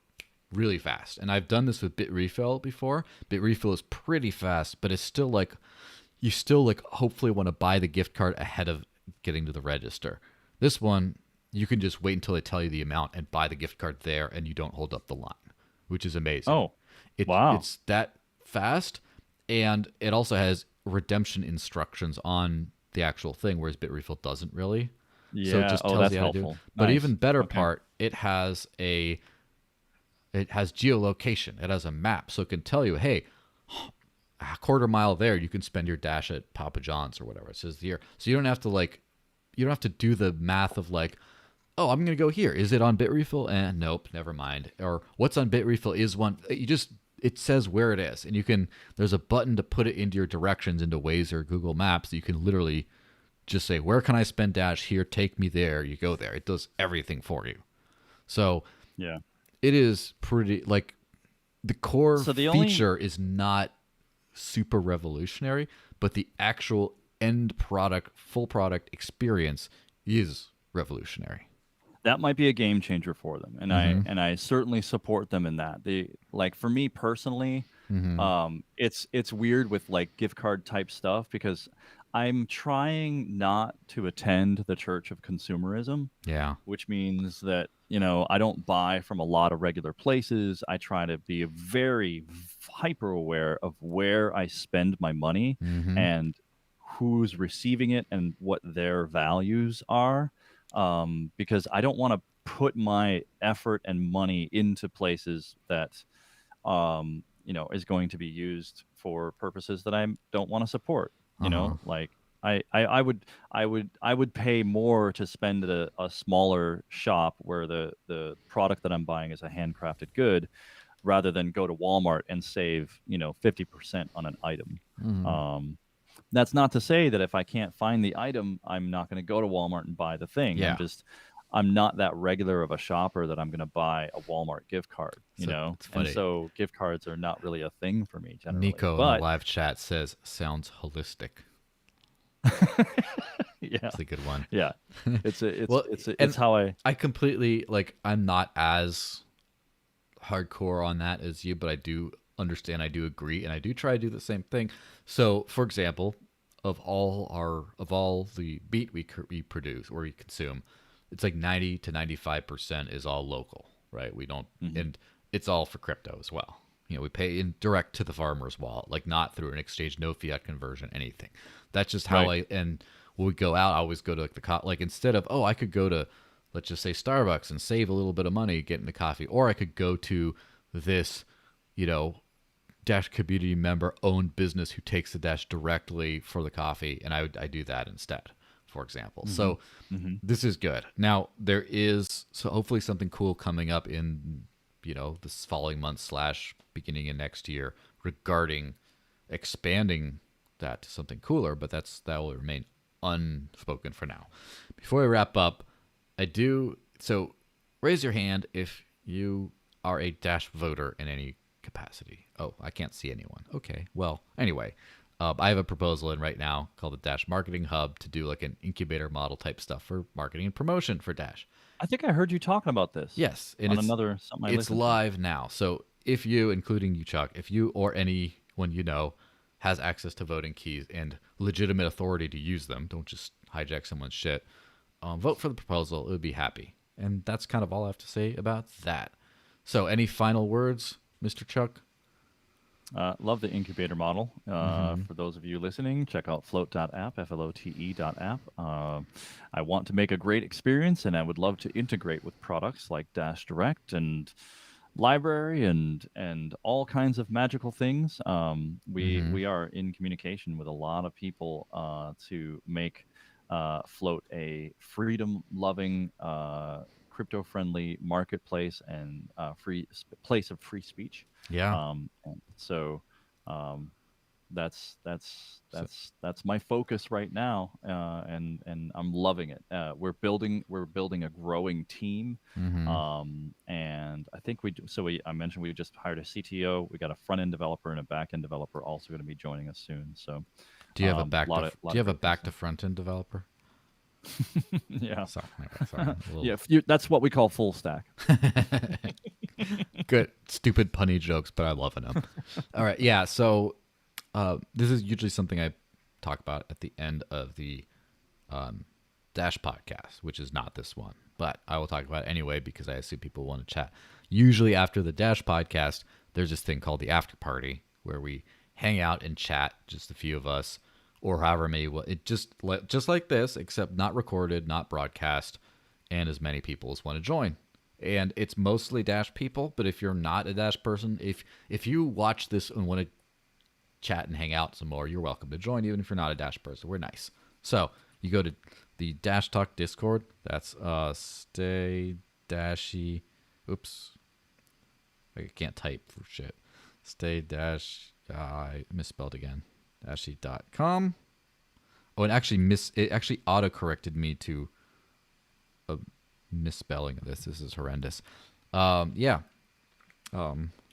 really fast. And I've done this with Bitrefill before. Bitrefill is pretty fast, but it's still like you still like hopefully want to buy the gift card ahead of getting to the register. This one, you can just wait until they tell you the amount and buy the gift card there and you don't hold up the line, which is amazing. Oh, wow. It's that fast, and it also has redemption instructions on the actual thing, whereas Bitrefill doesn't really. So it Yeah. just Oh, tells that's you how to do it. helpful. But Nice. even better Okay. part, it has geolocation. It has a map, so it can tell you, hey, a quarter mile there, you can spend your dash at Papa John's or whatever it says here. So you don't have to do the math of like, oh, I'm gonna go here. Is it on Bitrefill? Nope, never mind. Or what's on Bitrefill is one. It says where it is, and there's a button to put it into your directions into Waze or Google Maps. You can literally just say, where can I spend dash here? Take me there. You go there. It does everything for you. So Yeah. it is pretty like the core So the only feature is not super revolutionary, but the actual end product, full product experience is revolutionary. that might be a game changer for them, and Mm-hmm. I certainly support them in that. Like for me personally, Mm-hmm. it's weird with like gift card type stuff because I'm trying not to attend the church of consumerism, Yeah. which means that, I don't buy from a lot of regular places. I try to be very hyper aware of where I spend my money Mm-hmm. and who's receiving it and what their values are. Because I don't want to put my effort and money into places that, is going to be used for purposes that I don't want to support. Uh-huh. Like I would pay more to spend at a smaller shop where the product that I'm buying is a handcrafted good, rather than go to Walmart and save 50% on an item. Mm-hmm. Um, that's not to say that if I can't find the item, I'm not going to go to Walmart and buy the thing. Yeah. I'm not that regular of a shopper that I'm going to buy a Walmart gift card, So it's And funny. so gift cards are not really a thing for me generally. Nico in the But live chat says sounds holistic. yeah, It's a good one. yeah, it's a, it's Well, it's and it's how I completely like. I'm not as hardcore on that as you, but I do understand. I do agree, and I do try to do the same thing. So, for example, of all the beat we produce or we consume, it's like 90 to 95% is all local, right? We don't, Mhm. and it's all for crypto as well. We pay in direct to the farmer's wallet, like not through an exchange, no fiat conversion, anything. That's just how Right. and when we go out, I always go to like like instead of, I could go to, let's just say Starbucks and save a little bit of money getting the coffee, or I could go to this, you know, Dash community member owned business who takes the Dash directly for the coffee, and I do that instead, for example. Hmm. So Hmm. this is good. Now there is hopefully something cool coming up in this following month slash beginning in next year regarding expanding that to something cooler, but that will remain unspoken for now. Before we wrap up, I do so raise your hand if you are a Dash voter in any capacity. Oh, I can't see anyone. Okay. Well, anyway, I have a proposal in right now called the Dash Marketing Hub to do like an incubator model type stuff for marketing and promotion for Dash. I think I heard you talking about this Yes, and on another something I it's listened to. live now. So if you, including you, Chuck, if you or anyone has access to voting keys and legitimate authority to use them, don't just hijack someone's shit. Vote for the proposal. It would be happy. And that's kind of all I have to say about that. So, any final words, Mr. Chuck? Love the incubator model. Mm-hmm. For those of you listening, check out flote.app, flote.app. I want to make a great experience, and I would love to integrate with products like Dash Direct and Library and all kinds of magical things. We Mm-hmm. we are in communication with a lot of people to make Flote a freedom-loving, crypto-friendly marketplace and place of free speech. Yeah. And so um, So, that's my focus right now, and I'm loving it. We're building a growing team, mm-hmm. and I think I mentioned we just hired a CTO. We got a front end developer and a back end developer also going to be joining us soon. So Do you have lot do of you have a great things. back to front end developer? Yeah, Sorry, sorry. A little... yeah. That's what we call full stack. Good, stupid punny jokes, but I love them. All right, yeah. So this is usually something I talk about at the end of the Dash podcast, which is not this one, but I will talk about it anyway because I assume people want to chat. Usually after the Dash podcast, there's this thing called the after party where we hang out and chat, just a few of us, or however many. It just like this, except not recorded, not broadcast, and as many people as want to join. And it's mostly Dash people, but if you're not a Dash person, if you watch this and want to chat and hang out some more, you're welcome to join, even if you're not a Dash person. We're nice. So you go to the Dash Talk Discord. That's stay dashy. Oops, I can't type for shit. Stay dash. I misspelled again. Dashy.com. Oh, it actually auto corrected me to a misspelling of this. This is horrendous. Yeah.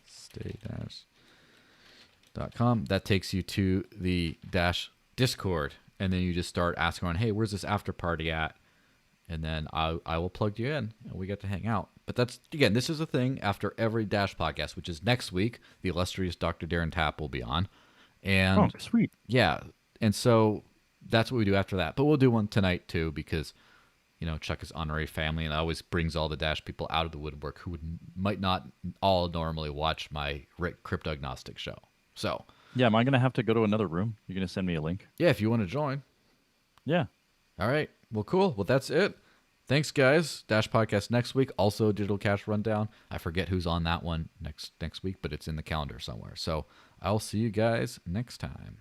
Stay dash.com. That takes you to the Dash Discord, and then you just start asking around, hey, where's this after party at? And then I will plug you in, and we get to hang out. But that's, again, this is a thing after every Dash podcast, which is next week. The illustrious Dr. Darren Tapp will be on. Oh, And sweet. yeah, and so that's what we do after that. But we'll do one tonight too, because Chuck is honorary family, and it always brings all the Dash people out of the woodwork who might not all normally watch my crypto agnostic show. So Yeah, am I gonna have to go to another room? You're gonna send me a link? yeah, if you want to join. Yeah. All right. Well, cool. Well, that's it. Thanks, guys. Dash podcast next week. Also, Digital Cash Rundown. I forget who's on that one next week, but it's in the calendar somewhere. So I'll see you guys next time.